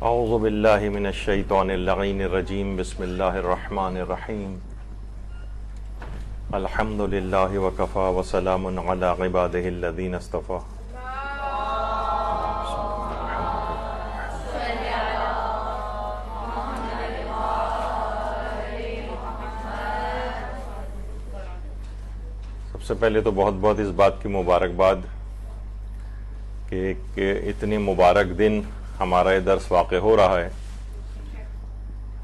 اعوذ باللہ من الشیطان اللعین الرجیم بسم اللہ الرحمن الرحیم الحمد للہ وکفی وسلام علی عبادہ الذین اصطفی. سب سے پہلے تو بہت بہت اس بات کی مبارکباد کہ اتنی مبارک دن ہمارا یہ درس واقع ہو رہا ہے.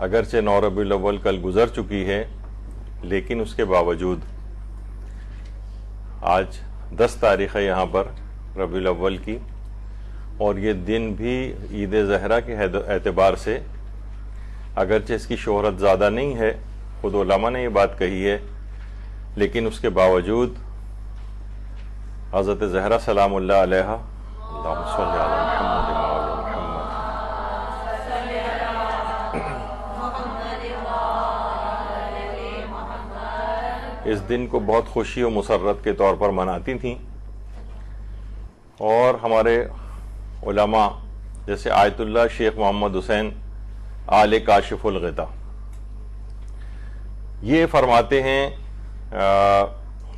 اگرچہ 9 ربیع الاول کل گزر چکی ہے، لیکن اس کے باوجود آج 10 تاریخ ہے یہاں پر ربیع الاول کی، اور یہ دن بھی عید زہرہ کے اعتبار سے اگرچہ اس کی شہرت زیادہ نہیں ہے، خود علماء نے یہ بات کہی ہے، لیکن اس کے باوجود حضرت زہرہ سلام اللہ علیہا اللہم صلی علی محمد اس دن کو بہت خوشی و مسرت کے طور پر مناتی تھیں. اور ہمارے علماء جیسے آیت اللہ شیخ محمد حسین آل کاشف الغطا یہ فرماتے ہیں،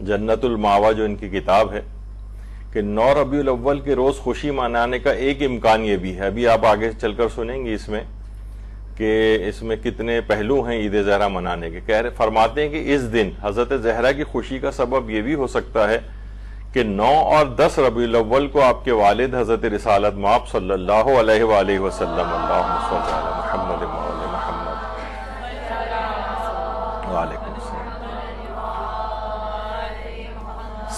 جنت الماوا جو ان کی کتاب ہے، کہ 9 ربیع الاول کے روز خوشی منانے کا ایک امکان یہ بھی ہے، ابھی آپ آگے چل کر سنیں گے اس میں کہ اس میں کتنے پہلو ہیں عید زہرہ منانے کے. فرماتے ہیں کہ اس دن حضرت زہرہ کی خوشی کا سبب یہ بھی ہو سکتا ہے کہ 9 اور 10 ربیع الاول کو آپ کے والد حضرت رسالت مآب صلی اللہ علیہ وآلہ وسلم اللہم صلی علی محمد وآل محمد وعلیکم السلام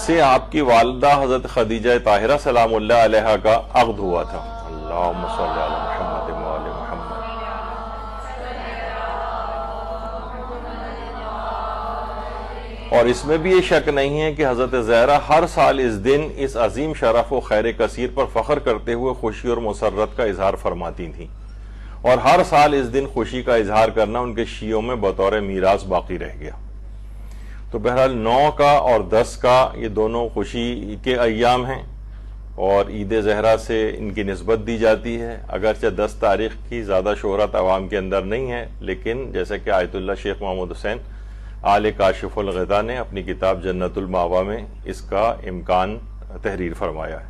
سے آپ کی والدہ حضرت خدیجہ طاہرہ سلام اللہ علیہ کا عقد ہوا تھا. اللہم صلی علی محمد وآل محمد. اور اس میں بھی یہ شک نہیں ہے کہ حضرت زہرہ ہر سال اس دن اس عظیم شرف و خیر کثیر پر فخر کرتے ہوئے خوشی اور مسرت کا اظہار فرماتی تھیں، اور ہر سال اس دن خوشی کا اظہار کرنا ان کے شیعوں میں بطور میراث باقی رہ گیا. تو بہرحال 9 کا اور 10 کا یہ دونوں خوشی کے ایام ہیں، اور عید زہرہ سے ان کی نسبت دی جاتی ہے. اگرچہ 10 تاریخ کی زیادہ شہرت عوام کے اندر نہیں ہے، لیکن جیسے کہ آیت اللہ شیخ محمد حسین آل کاشف الغطا نے اپنی کتاب جنت الماوا میں اس کا امکان تحریر فرمایا ہے.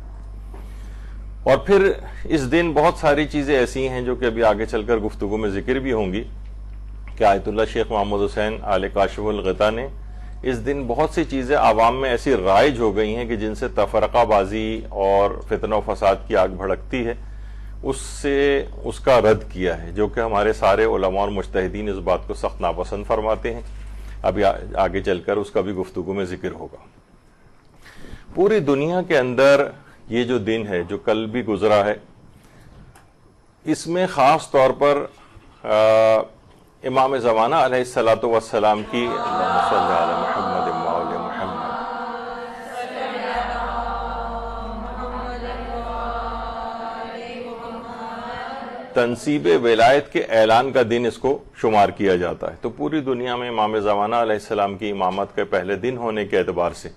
اور پھر اس دن بہت ساری چیزیں ایسی ہیں جو کہ ابھی آگے چل کر گفتگو میں ذکر بھی ہوں گی، کہ آیت اللہ شیخ محمد حسین آل کاشف الغطا نے اس دن بہت سی چیزیں عوام میں ایسی رائج ہو گئی ہیں کہ جن سے تفرقہ بازی اور فتنہ و فساد کی آگ بھڑکتی ہے، اس سے اس کا رد کیا ہے، جو کہ ہمارے سارے علماء اور مجتہدین اس بات کو سخت ناپسند فرماتے ہیں. ابھی آگے چل کر اس کا بھی گفتگو میں ذکر ہوگا. پوری دنیا کے اندر یہ جو دن ہے جو کل بھی گزرا ہے، اس میں خاص طور پر امام زمانہ علیہ الصلاۃ والسلام کی اللہم صلی علی محمد وآل محمد تنصیب ولایت کے اعلان کا دن اس کو شمار کیا جاتا ہے. تو پوری دنیا میں امام زمانہ علیہ السلام کی امامت کے پہلے دن ہونے کے اعتبار سے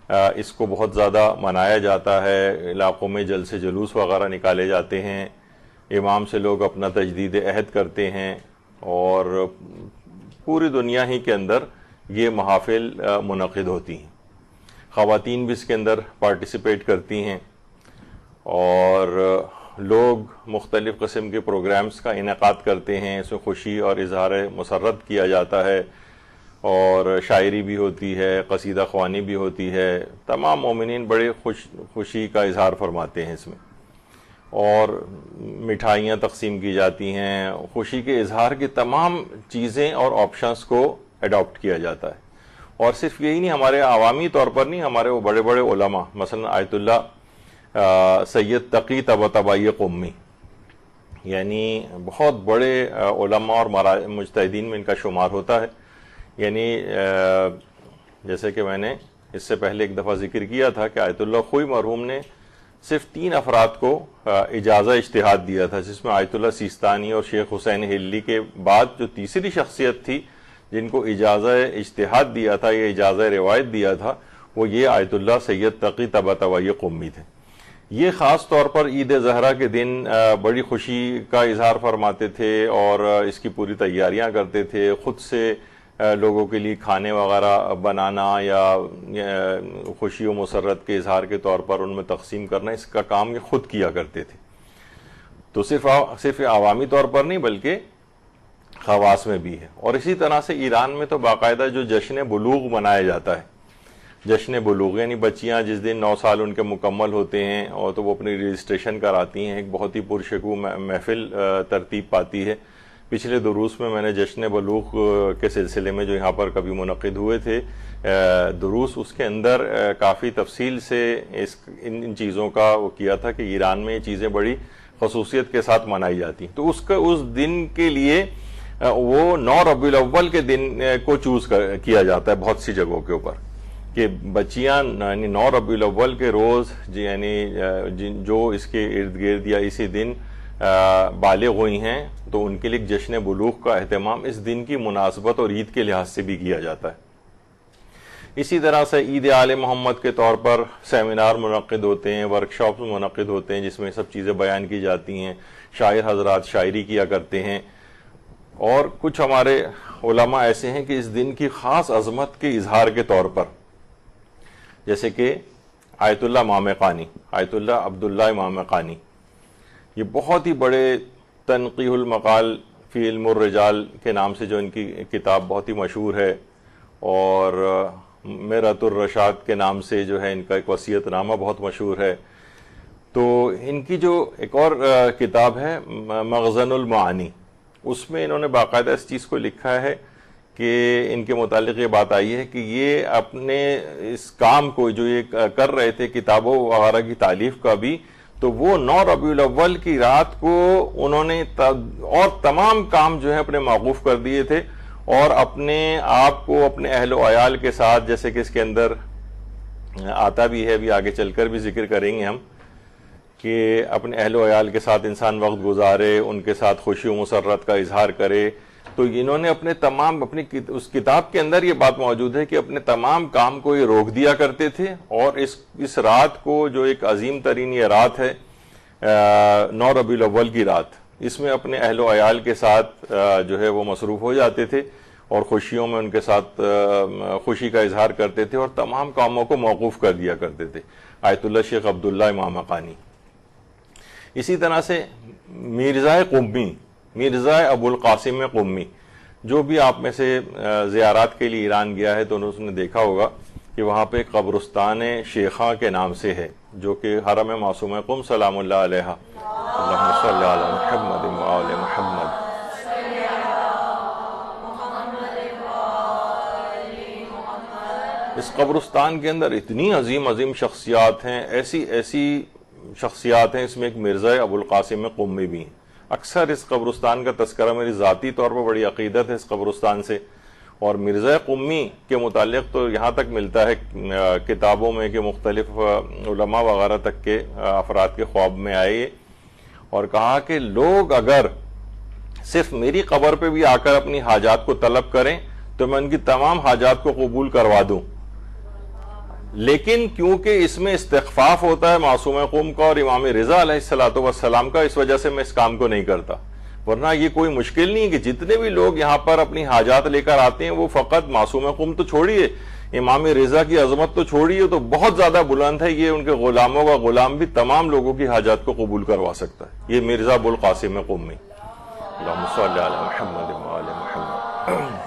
اس کو بہت زیادہ منایا جاتا ہے. علاقوں میں جلسے جلوس وغیرہ نکالے جاتے ہیں، امام سے لوگ اپنا تجدید عہد کرتے ہیں، اور پوری دنیا ہی کے اندر یہ محافل منعقد ہوتی ہیں. خواتین بھی اس کے اندر پارٹیسپیٹ کرتی ہیں، اور لوگ مختلف قسم کے پروگرامز کا انعقاد کرتے ہیں. اس میں خوشی اور اظہار مسرت کیا جاتا ہے، اور شاعری بھی ہوتی ہے، قصیدہ خوانی بھی ہوتی ہے. تمام مومنین بڑے خوشی کا اظہار فرماتے ہیں اس میں، اور مٹھائیاں تقسیم کی جاتی ہیں. خوشی کے اظہار کی تمام چیزیں اور آپشنز کو اڈاپٹ کیا جاتا ہے. اور صرف یہی نہیں، ہمارے عوامی طور پر نہیں، ہمارے وہ بڑے بڑے علماء، مثلا آیت اللہ سید تقی طباطبائی قمی، یعنی بہت بڑے علماء اور مجتہدین میں ان کا شمار ہوتا ہے. یعنی جیسے کہ میں نے اس سے پہلے ایک دفعہ ذکر کیا تھا کہ آیت اللہ خوئی مرحوم نے صرف 3 افراد کو اجازہ اجتہاد دیا تھا، جس میں آیت اللہ سیستانی اور شیخ حسین ہلی کے بعد جو تیسری شخصیت تھی جن کو اجازہ اجتہاد دیا تھا یا اجازہ روایت دیا تھا، وہ یہ آیت اللہ سید تقی طباطبائی قمی تھے. یہ خاص طور پر عید زہرا کے دن بڑی خوشی کا اظہار فرماتے تھے اور اس کی پوری تیاریاں کرتے تھے، خود سے لوگوں کے لیے کھانے وغیرہ بنانا یا خوشی و مسرت کے اظہار کے طور پر ان میں تقسیم کرنا، اس کا کام یہ خود کیا کرتے تھے۔ تو صرف عوامی طور پر نہیں بلکہ خواص میں بھی ہے۔ اور اسی طرح سے ایران میں تو باقاعدہ جو جشن بلوغ منایا جاتا ہے، جشن بلوغ یعنی بچیاں جس دن 9 سال ان کے مکمل ہوتے ہیں اور تو وہ اپنی رجسٹریشن کراتی ہیں، ایک بہت ہی پرشکوہ محفل ترتیب پاتی ہے۔ پچھلے دروس میں نے جشن بلوغ کے سلسلے میں جو یہاں پر کبھی منعقد ہوئے تھے دروس، اس کے اندر کافی تفصیل سے ان چیزوں کا وہ کیا تھا کہ ایران میں یہ چیزیں بڑی خصوصیت کے ساتھ منائی جاتی ہیں۔ تو اس دن کے لیے وہ 9 ربیع الاول کے دن کو چوز کیا جاتا ہے بہت سی جگہوں کے اوپر، کہ بچیاں یعنی 9 ربیع الاول کے روز یعنی جو اس کے ارد گرد یا اسی دن بالغ ہوئی ہیں تو ان کے لیے جشن بلوغ کا اہتمام اس دن کی مناسبت اور عید کے لحاظ سے بھی کیا جاتا ہے۔ اسی طرح سے عید آل محمد کے طور پر سیمینار منعقد ہوتے ہیں، ورکشاپس منعقد ہوتے ہیں جس میں سب چیزیں بیان کی جاتی ہیں، شاعر حضرات شاعری کیا کرتے ہیں، اور کچھ ہمارے علماء ایسے ہیں کہ اس دن کی خاص عظمت کے اظہار کے طور پر، جیسے کہ آیت اللہ امام قانی، آیت اللہ عبداللہ امام قانی، یہ بہت ہی بڑے تنقیح المقال فی علم الرجال کے نام سے جو ان کی کتاب بہت ہی مشہور ہے، اور میرۃ الرشاد کے نام سے جو ہے ان کا ایک وصیت نامہ بہت مشہور ہے۔ تو ان کی جو ایک اور کتاب ہے مخزن المعانی، اس میں انہوں نے باقاعدہ اس چیز کو لکھا ہے کہ ان کے متعلق یہ بات آئی ہے کہ یہ اپنے اس کام کو جو یہ کر رہے تھے کتابوں وغیرہ کی تالیف کا بھی، تو وہ 9 ربیع الاول کی رات کو انہوں نے اور تمام کام جو ہے اپنے موقوف کر دیے تھے، اور اپنے آپ کو اپنے اہل و عیال کے ساتھ، جیسے کہ اس کے اندر آتا بھی ہے، ابھی آگے چل کر بھی ذکر کریں گے ہم، کہ اپنے اہل و عیال کے ساتھ انسان وقت گزارے، ان کے ساتھ خوشی و مسرت کا اظہار کرے۔ تو انہوں نے اپنے تمام اس کتاب کے اندر یہ بات موجود ہے کہ اپنے تمام کام کو یہ روک دیا کرتے تھے، اور اس رات کو جو ایک عظیم ترین یہ رات ہے 9 ربیع الاول کی رات، اس میں اپنے اہل و عیال کے ساتھ جو ہے وہ مصروف ہو جاتے تھے، اور خوشیوں میں ان کے ساتھ خوشی کا اظہار کرتے تھے، اور تمام کاموں کو موقوف کر دیا کرتے تھے۔ آیت اللہ شیخ عبداللہ امام قانی۔ اسی طرح سے میرزا قمی، مرزا ابو القاسم قمی، جو بھی آپ میں سے زیارات کے لیے ایران گیا ہے تو اس نے دیکھا ہوگا کہ وہاں پہ قبرستان شیخہ کے نام سے ہے، جو کہ حرم معصومہ قم سلام اللہ علیہ، اللہم صلی علی محمد و آل محمد۔ اس قبرستان کے اندر اتنی عظیم شخصیات ہیں، ایسی شخصیات ہیں، اس میں ایک مرزا ابو القاسم قمی بھی ہیں۔ اکثر اس قبرستان کا تذکرہ میری ذاتی طور پر بڑی عقیدت ہے اس قبرستان سے، اور مرزا قمی کے متعلق تو یہاں تک ملتا ہے کتابوں میں کہ مختلف علماء وغیرہ تک کے افراد کے خواب میں آئے اور کہا کہ لوگ اگر صرف میری قبر پہ بھی آ کر اپنی حاجات کو طلب کریں تو میں ان کی تمام حاجات کو قبول کروا دوں، لیکن کیونکہ اس میں استخفاف ہوتا ہے معصوم قوم کا اور امام رضا علیہ السلام کا، اس وجہ سے میں اس کام کو نہیں کرتا۔ ورنہ یہ کوئی مشکل نہیں کہ جتنے بھی لوگ یہاں پر اپنی حاجات لے کر آتے ہیں وہ فقط معصوم قوم تو چھوڑیے، امام رضا کی عظمت تو چھوڑیے، تو بہت زیادہ بلند ہے، یہ ان کے غلاموں کا غلام بھی تمام لوگوں کی حاجات کو قبول کروا سکتا ہے۔ یہ مرزا ابو القاسم قمی، اللہم صلی علی محمد و آل محمد۔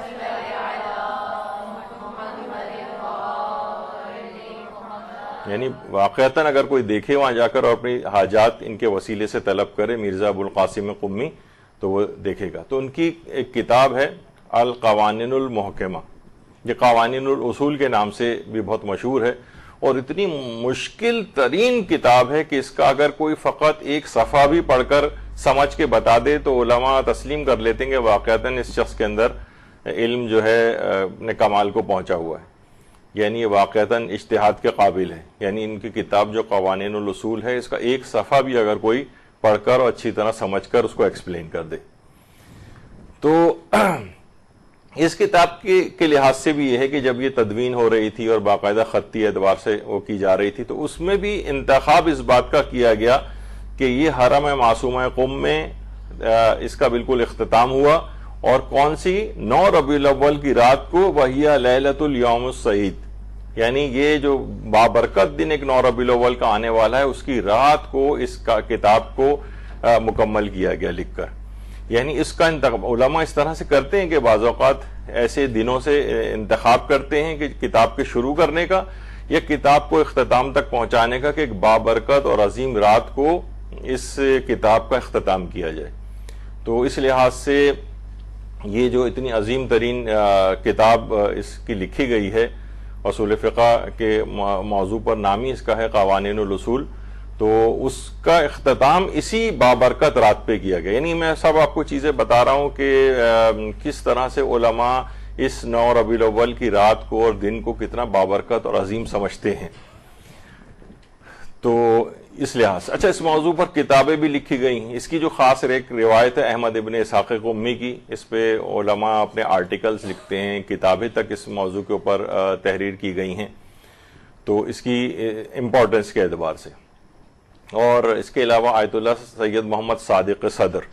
یعنی واقعتاً اگر کوئی دیکھے وہاں جا کر اور اپنی حاجات ان کے وسیلے سے طلب کرے مرزا ابو القاسم قمی تو وہ دیکھے گا۔ تو ان کی ایک کتاب ہے القوانین المحکمہ، یہ قوانین الاصول کے نام سے بھی بہت مشہور ہے، اور اتنی مشکل ترین کتاب ہے کہ اس کا اگر کوئی فقط ایک صفحہ بھی پڑھ کر سمجھ کے بتا دے تو علماء تسلیم کر لیتے ہیں کہ واقعتاً اس شخص کے اندر علم جو ہے اپنے کمال کو پہنچا ہوا ہے، یعنی یہ واقعتاً اجتہاد کے قابل ہے۔ یعنی ان کی کتاب جو قوانین الاصول ہے، اس کا ایک صفحہ بھی اگر کوئی پڑھ کر اور اچھی طرح سمجھ کر اس کو ایکسپلین کر دے تو اس کتاب کے لحاظ سے بھی یہ ہے کہ جب یہ تدوین ہو رہی تھی اور باقاعدہ خطی اعتبار سے وہ کی جا رہی تھی تو اس میں بھی انتخاب اس بات کا کیا گیا کہ یہ حرم معصومہ قم میں اس کا بالکل اختتام ہوا، اور کون سی 9 ربیع الاول کی رات کو، وہی لیلۃ الیوم السعید، یعنی یہ جو بابرکت دن ایک 9 ربیع الاول کا آنے والا ہے اس کی رات کو اس کا کتاب کو مکمل کیا گیا لکھ کر۔ یعنی اس کا انتخاب علماء اس طرح سے کرتے ہیں کہ بعض اوقات ایسے دنوں سے انتخاب کرتے ہیں کہ کتاب کے شروع کرنے کا یا کتاب کو اختتام تک پہنچانے کا، کہ ایک بابرکت اور عظیم رات کو اس کتاب کا اختتام کیا جائے۔ تو اس لحاظ سے یہ جو اتنی عظیم ترین کتاب اس کی لکھی گئی ہے، اصول فقہ کے موضوع پر نامی اس کا ہے قوانین الاصول، تو اس کا اختتام اسی بابرکت رات پہ کیا گیا۔ یعنی میں سب آپ کو چیزیں بتا رہا ہوں کہ کس طرح سے علماء اس 9 ربیع الاول کی رات کو اور دن کو کتنا بابرکت اور عظیم سمجھتے ہیں۔ تو اس لحاظ سے اچھا، اس موضوع پر کتابیں بھی لکھی گئی ہیں۔ اس کی جو خاص ایک روایت ہے احمد ابن اسحاق قمی کی، اس پہ علماء اپنے آرٹیکلز لکھتے ہیں، کتابیں تک اس موضوع کے اوپر تحریر کی گئی ہیں، تو اس کی امپورٹنس کے اعتبار سے۔ اور اس کے علاوہ آیت اللہ سید محمد صادق صدر،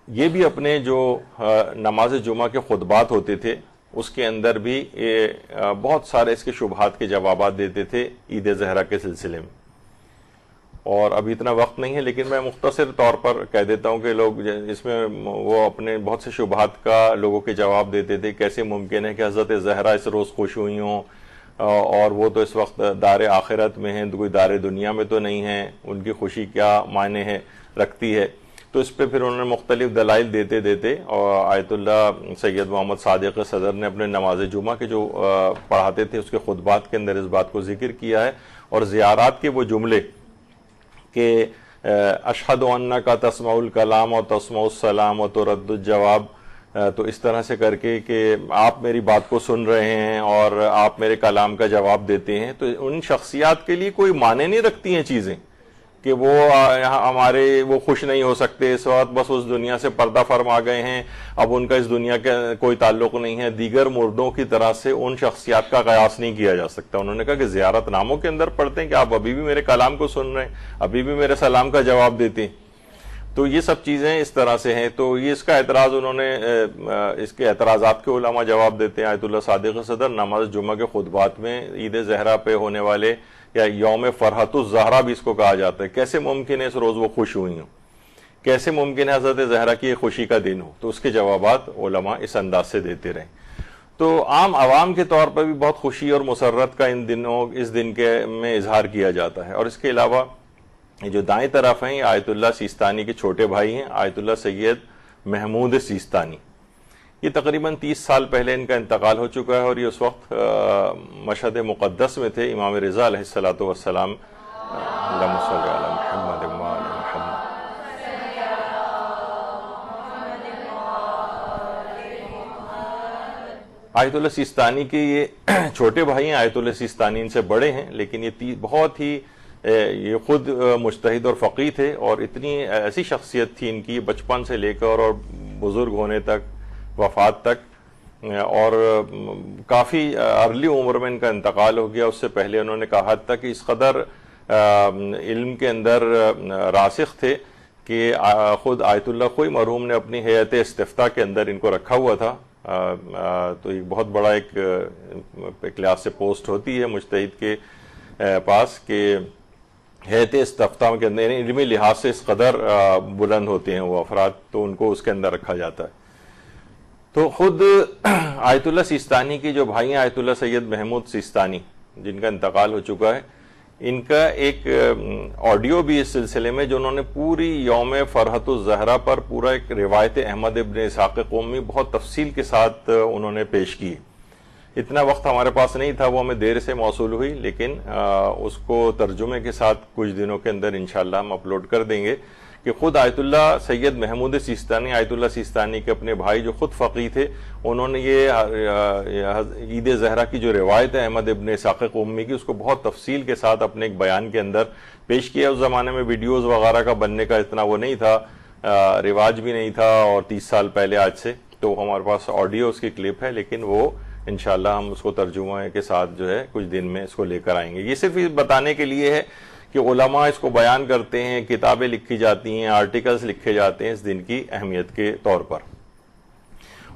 یہ بھی اپنے جو نماز جمعہ کے خطبات ہوتے تھے اس کے اندر بھی بہت سارے اس کے شبہات کے جوابات دیتے تھے عید زہرا کے سلسلے میں۔ اور اب اتنا وقت نہیں ہے لیکن میں مختصر طور پر کہہ دیتا ہوں کہ لوگ اس میں وہ اپنے بہت سے شبہات کا لوگوں کے جواب دیتے تھے۔ کیسے ممکن ہے کہ حضرت زہرا اس روز خوش ہوئی ہوں اور وہ تو اس وقت دار آخرت میں ہیں، کوئی دار دنیا میں تو نہیں ہے، ان کی خوشی کیا معنی ہے رکھتی ہے؟ تو اس پہ پھر انہوں نے مختلف دلائل دیتے اور آیت اللہ سید محمد صادق صدر نے اپنے نماز جمعہ کے جو پڑھاتے تھے اس کے خطبات کے اندر اس بات کو ذکر کیا ہے، اور زیارات کے وہ جملے کہ اشہد انک تسمع الکلام و تسمع السلام و ترد الجواب، تو اس طرح سے کر کے کہ آپ میری بات کو سن رہے ہیں اور آپ میرے کلام کا جواب دیتے ہیں، تو ان شخصیات کے لیے کوئی معنی نہیں رکھتی ہیں چیزیں کہ وہ ہمارے وہ خوش نہیں ہو سکتے اس وقت، بس اس دنیا سے پردہ فرما گئے ہیں، اب ان کا اس دنیا کے کوئی تعلق نہیں ہے۔ دیگر مردوں کی طرح سے ان شخصیات کا قیاس نہیں کیا جا سکتا۔ انہوں نے کہا کہ زیارت ناموں کے اندر پڑھتے ہیں کہ آپ ابھی بھی میرے کلام کو سن رہے ہیں، ابھی بھی میرے سلام کا جواب دیتے ہیں۔ تو یہ سب چیزیں اس طرح سے ہیں، تو یہ اس کا اعتراض انہوں نے اس کے اعتراضات کے علماء جواب دیتے ہیں۔ آیت اللہ صادق صدر نماز جمعہ کے خطبات میں عید زہرا پہ ہونے والے یا یوم فرحت الزہرا بھی اس کو کہا جاتا ہے، کیسے ممکن ہے اس روز وہ خوش ہوئی ہوں، کیسے ممکن ہے حضرت زہرا کی خوشی کا دن ہو؟ تو اس کے جوابات علماء اس انداز سے دیتے رہے۔ تو عام عوام کے طور پر بھی بہت خوشی اور مسرت کا اس دن کے میں اظہار کیا جاتا ہے۔ اور اس کے علاوہ جو دائیں طرف ہیں یہ آیت اللہ سیستانی کے چھوٹے بھائی ہیں، آیت اللہ سید محمود سیستانی۔ یہ تقریباً 30 سال پہلے ان کا انتقال ہو چکا ہے، اور یہ اس وقت مشہد مقدس میں تھے۔ امام رضا علیہ الصلوۃ والسلام، اللہم صلی علی محمد وعلی محمد۔ آیت اللہ سیستانی کے یہ چھوٹے بھائی ہیں، آیت اللہ سیستانی ان سے بڑے ہیں، لیکن یہ بہت ہی یہ خود مجتہد اور فقیہ تھے، اور اتنی ایسی شخصیت تھی ان کی بچپن سے لے کر اور بزرگ ہونے تک، وفات تک، اور کافی ارلی عمر میں ان کا انتقال ہو گیا۔ اس سے پہلے انہوں نے کہا تھا کہ اس قدر علم کے اندر راسخ تھے کہ خود آیت اللہ خوئی مرحوم نے اپنی ہیئت استفتاء کے اندر ان کو رکھا ہوا تھا۔ تو ایک بہت بڑا ایک کلاس سے پوسٹ ہوتی ہے مجتہد کے پاس کہ ہیئت استفتاء کے اندر، یعنی علمی لحاظ سے اس قدر بلند ہوتے ہیں وہ افراد، تو ان کو اس کے اندر رکھا جاتا ہے۔ تو خود آیت اللہ سیستانی کی جو بھائی ہیں آیت اللہ سید محمود سیستانی، جن کا انتقال ہو چکا ہے، ان کا ایک آڈیو بھی اس سلسلے میں جو انہوں نے پوری یوم فرحت الزہرا پر پورا ایک روایت احمد ابن اسحاق قمی بہت تفصیل کے ساتھ انہوں نے پیش کی۔ اتنا وقت ہمارے پاس نہیں تھا، وہ ہمیں دیر سے موصول ہوئی، لیکن اس کو ترجمے کے ساتھ کچھ دنوں کے اندر انشاءاللہ ہم اپلوڈ کر دیں گے کہ خود آیت اللہ سید محمود سیستانی، آیت اللہ سیستانی کے اپنے بھائی جو خود فقیہ تھے، انہوں نے یہ عید زہرا کی جو روایت ہے احمد ابن اسحاق قمی کی، اس کو بہت تفصیل کے ساتھ اپنے ایک بیان کے اندر پیش کیا۔ اس زمانے میں ویڈیوز وغیرہ کا بننے کا اتنا وہ نہیں تھا، رواج بھی نہیں تھا، اور 30 سال پہلے آج سے تو ہمارے پاس آڈیو اس کی کلپ ہے، لیکن وہ انشاءاللہ ہم اس کو ترجمہ کے ساتھ جو ہے کچھ دن میں اس کو لے کر آئیں گے۔ یہ صرف بتانے کے لیے ہے کہ علماء اس کو بیان کرتے ہیں، کتابیں لکھی جاتی ہیں، آرٹیکلز لکھے جاتے ہیں اس دن کی اہمیت کے طور پر۔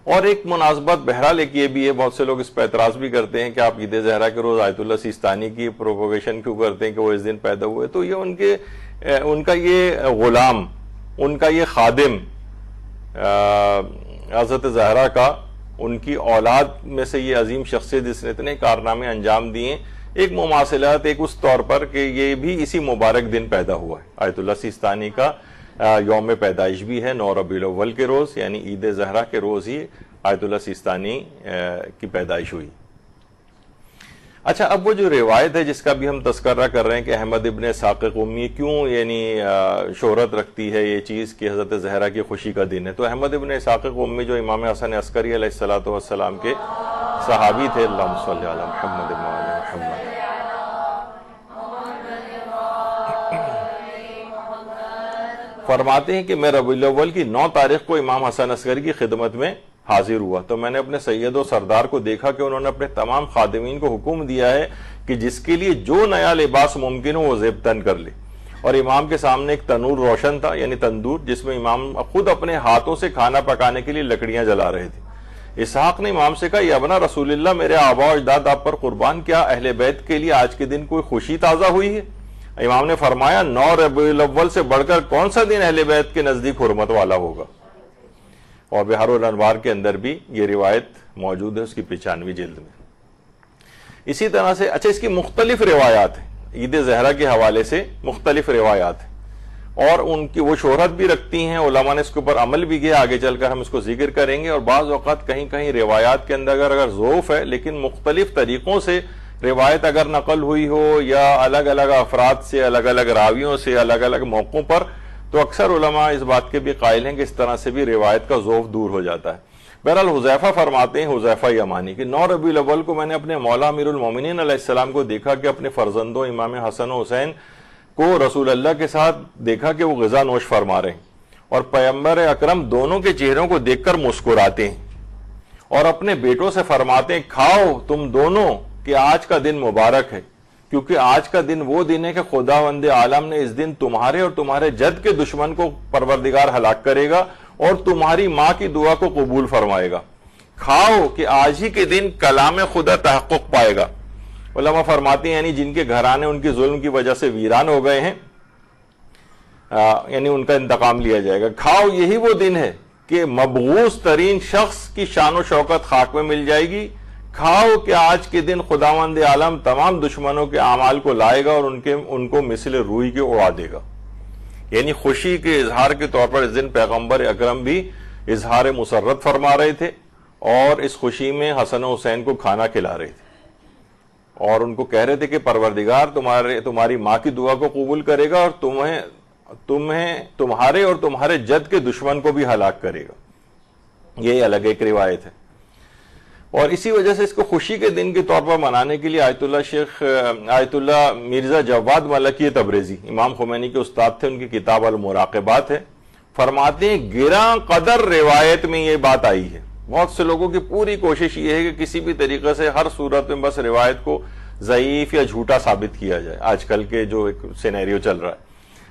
اور ایک مناسبت بہرحال ایک یہ بھی ہے، بہت سے لوگ اس پہ اعتراض بھی کرتے ہیں کہ آپ عید زہرا کے روز آیت اللہ سیستانی کی پروپوگیشن کیوں کرتے ہیں کہ وہ اس دن پیدا ہوئے؟ تو یہ ان کا یہ غلام، ان کا یہ خادم حضرت زہرا کا، ان کی اولاد میں سے یہ عظیم شخصیت جس نے اتنے کارنامے انجام دیے، ایک مماثلت ایک اس طور پر کہ یہ بھی اسی مبارک دن پیدا ہوا ہے۔ آیت اللہ سیستانی کا یوم پیدائش بھی ہے 9 ربیع الاول کے روز، یعنی عید زہرا کے روز ہی آیت اللہ سیستانی کی پیدائش ہوئی۔ اچھا، اب وہ جو روایت ہے جس کا بھی ہم تذکرہ کر رہے ہیں کہ احمد ابن اسحاق قمی کیوں یعنی شہرت رکھتی ہے یہ چیز کہ حضرت زہرا کی خوشی کا دن ہے، تو احمد ابن اسحاق قمی جو امام حسن عسکری علیہ السلام کے صحابی تھے، اللہم صلی علی محمد و علی محمد، فرماتے ہیں کہ میں ربیع الاول کی 9 تاریخ کو امام حسن عسکری کی خدمت میں حاضر ہوا تو میں نے اپنے سید و سردار کو دیکھا کہ انہوں نے اپنے تمام خادمین کو حکم دیا ہے کہ جس کے لیے جو نیا لباس ممکن ہو وہ زیب تن کر لے، اور امام کے سامنے ایک تنور روشن تھا، یعنی تندور، جس میں امام خود اپنے ہاتھوں سے کھانا پکانے کے لیے لکڑیاں جلا رہے تھے۔ اسحاق نے امام سے کہا، یا ابنا رسول اللہ، میرے آبا و اجداد آپ پر قربان، کیا اہل بیت کے لیے آج کے دن کوئی خوشی تازہ ہوئی ہے؟ امام نے فرمایا، 9 ربیع الاول سے بڑھ کر کون سا دن اہل بیت کے نزدیک حرمت والا ہوگا؟ اور بحار الانوار کے اندر بھی یہ روایت موجود ہے، اس کی 95 جلد میں۔ اسی طرح سے اچھا، اس کی مختلف روایات ہیں، عید زہرا کے حوالے سے مختلف روایات ہیں، اور ان کی وہ شہرت بھی رکھتی ہیں، علماء نے اس کے اوپر عمل بھی کیا، آگے چل کر ہم اس کو ذکر کریں گے۔ اور بعض اوقات کہیں کہیں روایات کے اندر اگر ضعف ہے، لیکن مختلف طریقوں سے روایت اگر نقل ہوئی ہو یا الگ الگ افراد سے، الگ الگ راویوں سے، الگ الگ موقعوں پر، تو اکثر علماء اس بات کے بھی قائل ہیں کہ اس طرح سے بھی روایت کا ضعف دور ہو جاتا ہے۔ بہرحال حذیفہ فرماتے ہیں، حذیفہ یمانی، کہ 9 ربیع الاول کو میں نے اپنے مولا امیر المومنین علیہ السلام کو دیکھا کہ اپنے فرزندوں امام حسن و حسین کو رسول اللہ کے ساتھ دیکھا کہ وہ غذا نوش فرما رہے ہیں، اور پیغمبر اکرم دونوں کے چہروں کو دیکھ کر مسکراتے ہیں اور اپنے بیٹوں سے فرماتے ہیں، کھاؤ تم دونوں کہ آج کا دن مبارک ہے، کیونکہ آج کا دن وہ دن ہے کہ خداوند عالم نے اس دن تمہارے اور تمہارے جد کے دشمن کو پروردگار ہلاک کرے گا اور تمہاری ماں کی دعا کو قبول فرمائے گا۔ کھاؤ کہ آج ہی کے دن کلام خدا تحقق پائے گا۔ علماء فرماتے ہیں یعنی جن کے گھرانے ان کی ظلم کی وجہ سے ویران ہو گئے ہیں، یعنی ان کا انتقام لیا جائے گا۔ کھاؤ، یہی وہ دن ہے کہ مبغوث ترین شخص کی شان و شوکت خاک میں مل جائے گی۔ کھاؤ کہ آج کے دن خداوند عالم تمام دشمنوں کے اعمال کو لائے گا اور ان کو مثل روئی کے اڑا دے گا۔ یعنی خوشی کے اظہار کے طور پر اس دن پیغمبر اکرم بھی اظہار مسرت فرما رہے تھے، اور اس خوشی میں حسن و حسین کو کھانا کھلا رہے تھے، اور ان کو کہہ رہے تھے کہ پروردگار تمہاری ماں کی دعا کو قبول کرے گا اور تمہارے اور تمہارے جد کے دشمن کو بھی ہلاک کرے گا۔ یہ الگ ایک روایت ہے، اور اسی وجہ سے اس کو خوشی کے دن کے طور پر منانے کے لیے آیت اللہ مرزا جواد ملکی تبریزی، امام خمینی کے استاد تھے، ان کی کتاب المراقبات ہے، فرماتے ہیں گراں قدر روایت میں یہ بات آئی ہے۔ بہت سے لوگوں کی پوری کوشش یہ ہے کہ کسی بھی طریقے سے ہر صورت میں بس روایت کو ضعیف یا جھوٹا ثابت کیا جائے، آج کل کے جو ایک سینیریو چل رہا ہے۔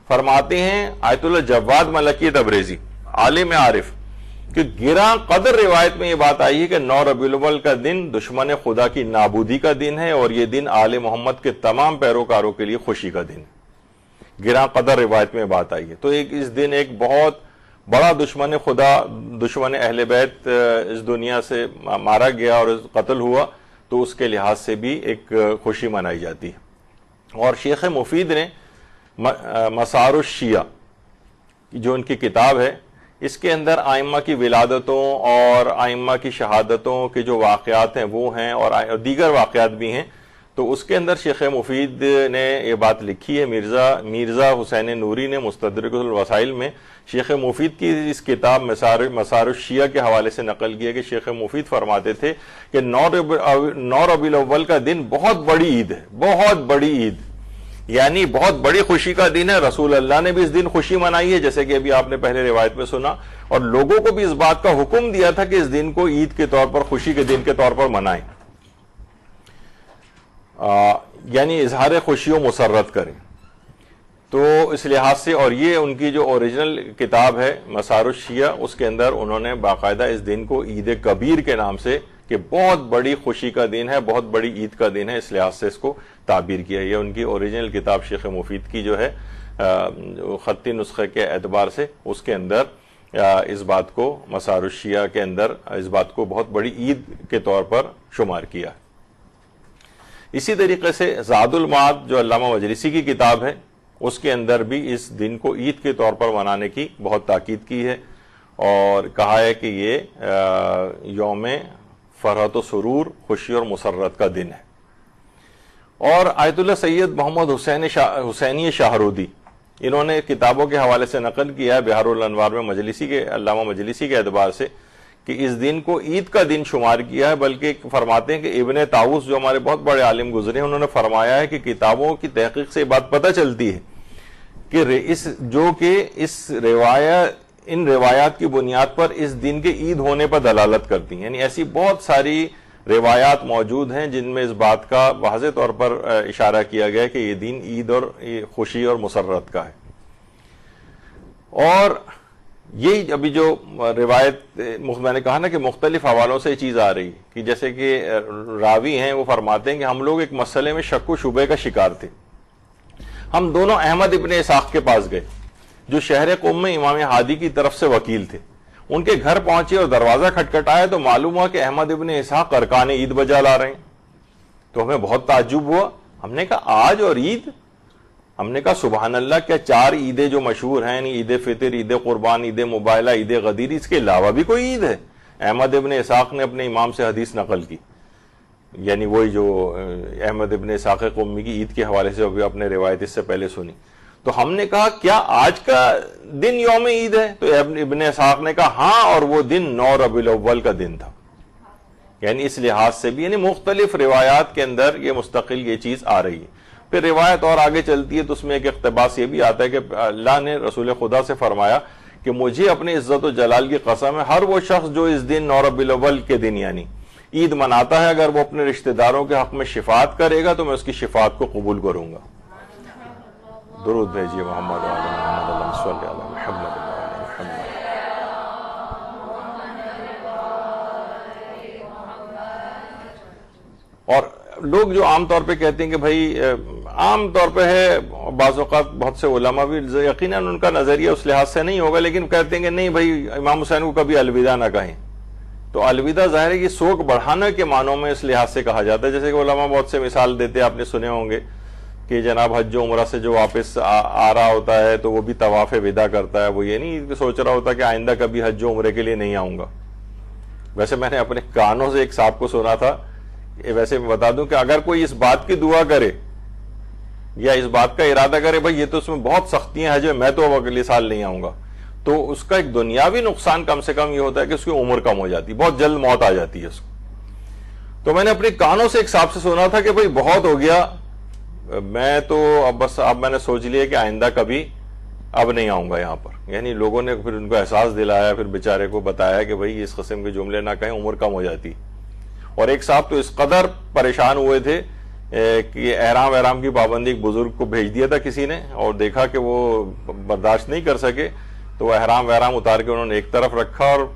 فرماتے ہیں آیت اللہ جواد ملکی تبریزی، عالم عارف، کہ گراں قدر روایت میں یہ بات آئی ہے کہ 9 ربیع الاول کا دن دشمن خدا کی نابودی کا دن ہے، اور یہ دن آل محمد کے تمام پیروکاروں کے لیے خوشی کا دن ہے۔ گراں قدر روایت میں بات آئی ہے، تو اس دن ایک بہت بڑا دشمن خدا، دشمن اہل بیت اس دنیا سے مارا گیا اور قتل ہوا، تو اس کے لحاظ سے بھی ایک خوشی منائی جاتی ہے۔ اور شیخ مفید نے مسار الشیعہ جو ان کی کتاب ہے، اس کے اندر ائمہ کی ولادتوں اور ائمہ کی شہادتوں کے جو واقعات ہیں وہ ہیں، اور دیگر واقعات بھی ہیں، تو اس کے اندر شیخ مفید نے یہ بات لکھی ہے۔ مرزا حسین نوری نے مستدرک الوسائل میں شیخ مفید کی اس کتاب مسار الشیعہ کے حوالے سے نقل کیا کہ شیخ مفید فرماتے تھے کہ 9 ربیع الاول کا دن بہت بڑی عید ہے، بہت بڑی عید، یعنی بہت بڑی خوشی کا دن ہے. رسول اللہ نے بھی اس دن خوشی منائی ہے, جیسے کہ ابھی آپ نے پہلے روایت میں سنا, اور لوگوں کو بھی اس بات کا حکم دیا تھا کہ اس دن کو عید کے طور پر, خوشی کے دن کے طور پر منائیں, یعنی اظہار خوشی و مسرت کریں. تو اس لحاظ سے, اور یہ ان کی جو اوریجنل کتاب ہے مسار الشیعہ, اس کے اندر انہوں نے باقاعدہ اس دن کو عید کبیر کے نام سے, کہ بہت بڑی خوشی کا دن ہے, بہت بڑی عید کا دن ہے, اس لحاظ سے اس کو تعبیر کیا. یہ ان کی اوریجنل کتاب شیخ مفید کی جو ہے خطی نسخے کے اعتبار سے, اس کے اندر اس بات کو, مسار الشیعہ کے اندر اس بات کو بہت بڑی عید کے طور پر شمار کیا. اسی طریقے سے زاد المعاد جو علامہ مجلسی کی کتاب ہے, اس کے اندر بھی اس دن کو عید کے طور پر منانے کی بہت تاکید کی ہے, اور کہا ہے کہ یہ یوم فرحت و سرور, خوشی اور مسرت کا دن ہے. اور آیت اللہ سید محمد حسینی شاہرودی, انہوں نے کتابوں کے حوالے سے نقل کیا ہے بہار الانوار میں مجلسی کے, علامہ مجلسی کے اعتبار سے, کہ اس دن کو عید کا دن شمار کیا ہے. بلکہ فرماتے ہیں کہ ابن طاووس جو ہمارے بہت بڑے عالم گزرے ہیں, انہوں نے فرمایا ہے کہ کتابوں کی تحقیق سے یہ بات پتہ چلتی ہے کہ ان روایات کی بنیاد پر اس دن کے عید ہونے پر دلالت کرتی ہیں. یعنی ایسی بہت ساری روایات موجود ہیں جن میں اس بات کا واضح طور پر اشارہ کیا گیا ہے کہ یہ دن عید اور خوشی اور مسرت کا ہے. اور یہی ابھی جو روایت میں نے کہا نا کہ مختلف حوالوں سے یہ چیز آ رہی, کہ جیسے کہ راوی ہیں وہ فرماتے ہیں کہ ہم لوگ ایک مسئلے میں شک و شبے کا شکار تھے. ہم دونوں احمد ابن اسحاق کے پاس گئے, جو شہر قم میں امام ہادی کی طرف سے وکیل تھے. ان کے گھر پہنچے اور دروازہ کھٹکھٹایا تو معلوم ہوا کہ احمد ابن اسحاق ارکان عید بجا لا رہے ہیں. تو ہمیں بہت تعجب ہوا. ہم نے کہا آج اور عید؟ ہم نے کہا سبحان اللہ, کیا 4 عیدیں جو مشہور ہیں, یعنی عید فطر, عید قربان, عید مباہلہ, عید غدیر, اس کے علاوہ بھی کوئی عید ہے؟ احمد ابن اسحاق نے اپنے امام سے حدیث نقل کی, یعنی وہی جو احمد ابن اسحاق قمی کی عید کے حوالے سے ابھی اپنے روایت اس سے پہلے سنی. تو ہم نے کہا کیا آج کا دن یوم عید ہے؟ تو ابن اسحاق نے کہا ہاں, اور وہ دن 9 ربیع الاول کا دن تھا. یعنی اس لحاظ سے بھی, یعنی مختلف روایات کے اندر یہ مستقل یہ چیز آ رہی ہے. پھر روایت اور آگے چلتی ہے تو اس میں ایک اقتباس یہ بھی آتا ہے کہ اللہ نے رسول خدا سے فرمایا کہ مجھے اپنے عزت و جلال کی قسم ہے, ہر وہ شخص جو اس دن 9 ربیع الاول کے دن یعنی عید مناتا ہے, اگر وہ اپنے رشتہ داروں کے حق میں شفاعت کرے گا تو میں اس کی شفاعت کو قبول کروں گا. درود بھیجیے محمد و آل محمد, اللہم صلی علی محمد و آل محمد. اور لوگ جو عام طور پہ کہتے ہیں کہ بھائی, عام طور پہ ہے, بعض اوقات بہت سے علماء بھی یقیناً ان کا نظریہ اس لحاظ سے نہیں ہوگا, لیکن کہتے ہیں کہ نہیں بھائی امام حسین کو کبھی الوداع نہ کہیں. تو الوداع ظاہر ہے کہ سوگ بڑھانے کے معنوں میں اس لحاظ سے کہا جاتا ہے. جیسے کہ علماء بہت سے مثال دیتے ہیں, آپ نے سنے ہوں گے کہ جناب حج و عمرہ سے جو واپس آ رہا ہوتا ہے تو وہ بھی طواف وداع کرتا ہے, وہ یہ نہیں سوچ رہا ہوتا کہ آئندہ کبھی حج و عمرے کے لیے نہیں آؤں گا. ویسے میں نے اپنے کانوں سے ایک صاحب کو سنا تھا, ویسے میں بتا دوں کہ اگر کوئی اس بات کی دعا کرے یا اس بات کا ارادہ کرے بھائی یہ تو اس میں بہت سختیاں ہیں, میں تو اگلے سال نہیں آؤں گا, تو اس کا ایک دنیاوی نقصان کم سے کم یہ ہوتا ہے کہ اس کی عمر کم ہو جاتی, بہت جلد موت آ جاتی ہے اس کو. تو میں نے اپنے کانوں سے ایک صاحب سے سنا تھا کہ بھائی بہت ہو گیا, میں تو اب میں نے سوچ لیا کہ آئندہ کبھی اب نہیں آؤں گا یہاں پر. یعنی لوگوں نے پھر ان کو احساس دلایا, پھر بیچارے کو بتایا کہ بھائی اس قسم کے جملے نہ کہیں, عمر کم ہو جاتی. اور ایک صاحب تو اس قدر پریشان ہوئے تھے کہ احرام کی پابندی ایک بزرگ کو بھیج دیا تھا کسی نے, اور دیکھا کہ وہ برداشت نہیں کر سکے تو وہ احرام اتار کے انہوں نے ایک طرف رکھا اور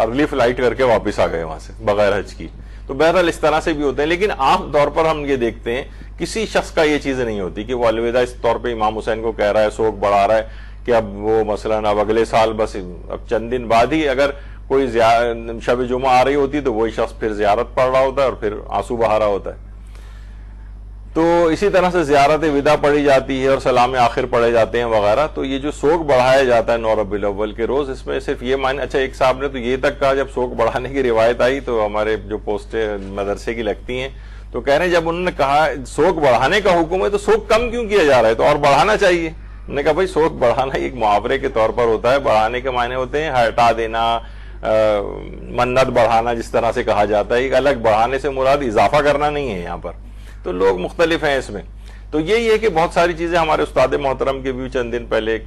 ارلی فلائٹ کر کے واپس آ گئے وہاں سے بغیر حج کی. تو بہرحال اس طرح سے بھی ہوتے ہیں, لیکن عام طور پر ہم یہ دیکھتے ہیں کسی شخص کا یہ چیز نہیں ہوتی کہ وہ الوداع اس طور پہ امام حسین کو کہہ رہا ہے, سوگ بڑھا رہا ہے کہ اب وہ مثلاً اب اگلے سال بس اب چند دن بعد ہی اگر کوئی شب جمعہ آ رہی ہوتی تو وہی شخص پھر زیارت پڑھ رہا ہوتا ہے اور پھر آنسو بہا رہا ہوتا ہے. تو اسی طرح سے زیارت وداع پڑھی جاتی ہے اور سلام آخر پڑھے جاتے ہیں وغیرہ. تو یہ جو سوگ بڑھایا جاتا ہے 9 ربیع الاول کے روز, اس میں صرف یہ معنی, اچھا ایک صاحب نے تو یہ تک کہا جب سوگ بڑھانے کی روایت آئی تو ہمارے جو پوسٹیں مدرسے کی لگتی ہیں تو کہہ رہے ہیں جب انہوں نے کہا سوگ بڑھانے کا حکم ہے تو سوگ کم کیوں کیا جا رہا ہے, تو اور بڑھانا چاہیے. انہوں نے کہا بھائی سوگ بڑھانا ایک محاورے کے طور پر ہوتا ہے, بڑھانے کے معنی ہوتے ہیں ہٹا دینا, منت بڑھانا جس طرح سے کہا جاتا ہے, ایک الگ بڑھانے سے مراد اضافہ کرنا نہیں ہے یہاں پر. تو لوگ مختلف ہیں اس میں. تو یہی ہے کہ بہت ساری چیزیں ہمارے استاد محترم کے بھی چند دن پہلے ایک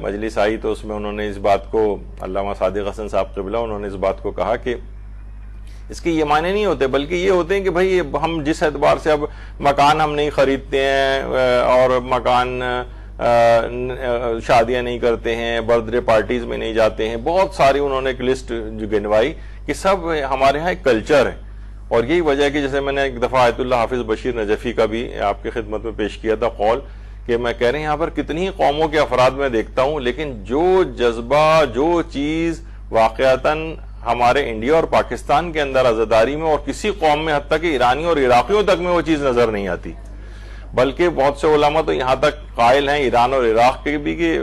مجلس آئی تو اس میں انہوں نے اس بات کو، علامہ صادق حسن صاحب قبلہ، انہوں نے اس بات کو کہا کہ اس کے یہ معنی نہیں ہوتے، بلکہ یہ ہوتے ہیں کہ بھائی ہم جس اعتبار سے اب مکان ہم نہیں خریدتے ہیں اور مکان شادیاں نہیں کرتے ہیں، برتھ ڈے پارٹیز میں نہیں جاتے ہیں، بہت ساری انہوں نے ایک لسٹ جو گنوائی کہ سب ہمارے ہاں ایک کلچر ہے. اور یہی وجہ ہے کہ جیسے میں نے ایک دفعہ آیت اللہ حافظ بشیر نجفی کا بھی آپ کی خدمت میں پیش کیا تھا قول، کہ میں کہہ رہے ہیں یہاں پر کتنی ہی قوموں کے افراد میں دیکھتا ہوں، لیکن جو جذبہ، جو چیز واقعتاً ہمارے انڈیا اور پاکستان کے اندر عزاداری میں اور کسی قوم میں، حتیٰ کہ ایرانیوں اور عراقیوں تک میں وہ چیز نظر نہیں آتی. بلکہ بہت سے علماء تو یہاں تک قائل ہیں ایران اور عراق کے بھی کہ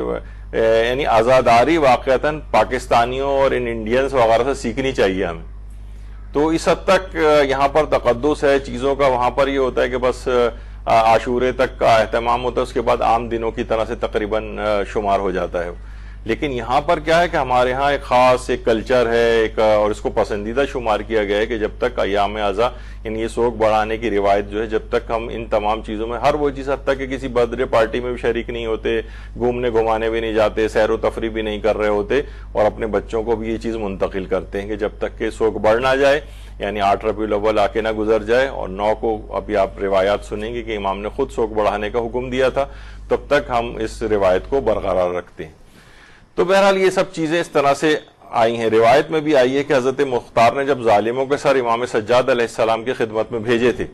یعنی عزاداری واقعتاً پاکستانیوں اور ان انڈینز وغیرہ سے سیکھنی چاہیے ہمیں. تو اس حد تک یہاں پر تقدس ہے چیزوں کا. وہاں پر یہ ہوتا ہے کہ بس عاشورے تک کا اہتمام ہوتا ہے، اس کے بعد عام دنوں کی طرح سے تقریباً شمار ہو جاتا ہے. لیکن یہاں پر کیا ہے کہ ہمارے ہاں ایک خاص ایک کلچر ہے ایک، اور اس کو پسندیدہ شمار کیا گیا ہے کہ جب تک ایام اعضا یعنی یہ سوگ بڑھانے کی روایت جو ہے، جب تک ہم ان تمام چیزوں میں ہر وہ چیز، حتیٰ کہ کسی برتھ ڈے پارٹی میں بھی شریک نہیں ہوتے، گھومنے گھمانے بھی نہیں جاتے، سیر و تفریح بھی نہیں کر رہے ہوتے، اور اپنے بچوں کو بھی یہ چیز منتقل کرتے ہیں کہ جب تک کہ سوگ بڑھ نہ جائے، یعنی 8 ربیع الاول آ کے نہ گزر جائے، اور 9 کو ابھی آپ روایات سنیں گے کہ امام نے خود سوگ بڑھانے کا حکم دیا تھا، تب تک ہم اس روایت کو برقرار رکھتے ہیں. تو بہرحال یہ سب چیزیں اس طرح سے آئی ہیں. روایت میں بھی آئی ہے کہ حضرت مختار نے جب ظالموں کے سر امام سجاد علیہ السلام کی خدمت میں بھیجے تھے،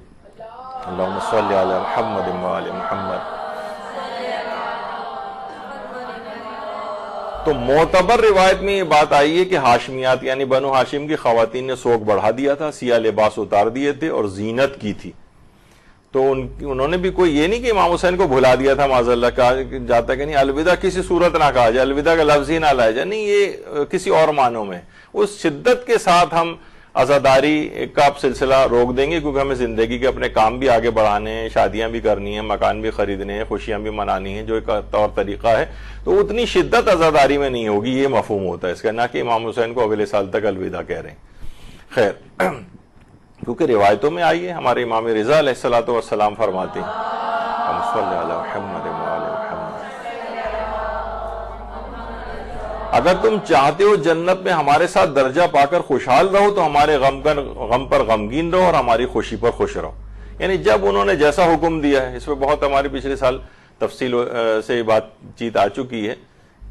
اللہم صلی علی محمد و آل محمد، تو معتبر روایت میں یہ بات آئی ہے کہ ہاشمیات یعنی بنو ہاشم کی خواتین نے سوگ بڑھا دیا تھا، سیاہ لباس اتار دیے تھے اور زینت کی تھی. تو انہوں نے بھی کوئی یہ نہیں کہ امام حسین کو بھلا دیا تھا، معاذ اللہ کہا جاتا کہ نہیں الوداع کسی صورت نہ کہا جائے، الوداع کا لفظ ہی نہ لایا جائے، نہیں یہ کسی اور معنوں میں اس شدت کے ساتھ ہم عزاداری کا سلسلہ روک دیں گے، کیونکہ ہمیں زندگی کے اپنے کام بھی آگے بڑھانے ہیں، شادیاں بھی کرنی ہیں، مکان بھی خریدنے ہیں، خوشیاں بھی منانی ہیں، جو ایک طور طریقہ ہے، تو اتنی شدت عزاداری میں نہیں ہوگی، یہ مفہوم ہوتا ہے اس کا، نہ کہ امام حسین کو اگلے سال تک الوداع کہہ رہے ہیں. خیر، کیونکہ روایتوں میں آئی ہے، ہمارے امام رضا علیہ السلام فرماتے ہیں صلی اللہ محمد و آل محمد، اگر تم چاہتے ہو جنت میں ہمارے ساتھ درجہ پا کر خوشحال رہو تو ہمارے غم پر غمگین رہو اور ہماری خوشی پر خوش رہو. یعنی جب انہوں نے جیسا حکم دیا ہے، اس پہ بہت ہمارے پچھلے سال تفصیل سے بات چیت آ چکی ہے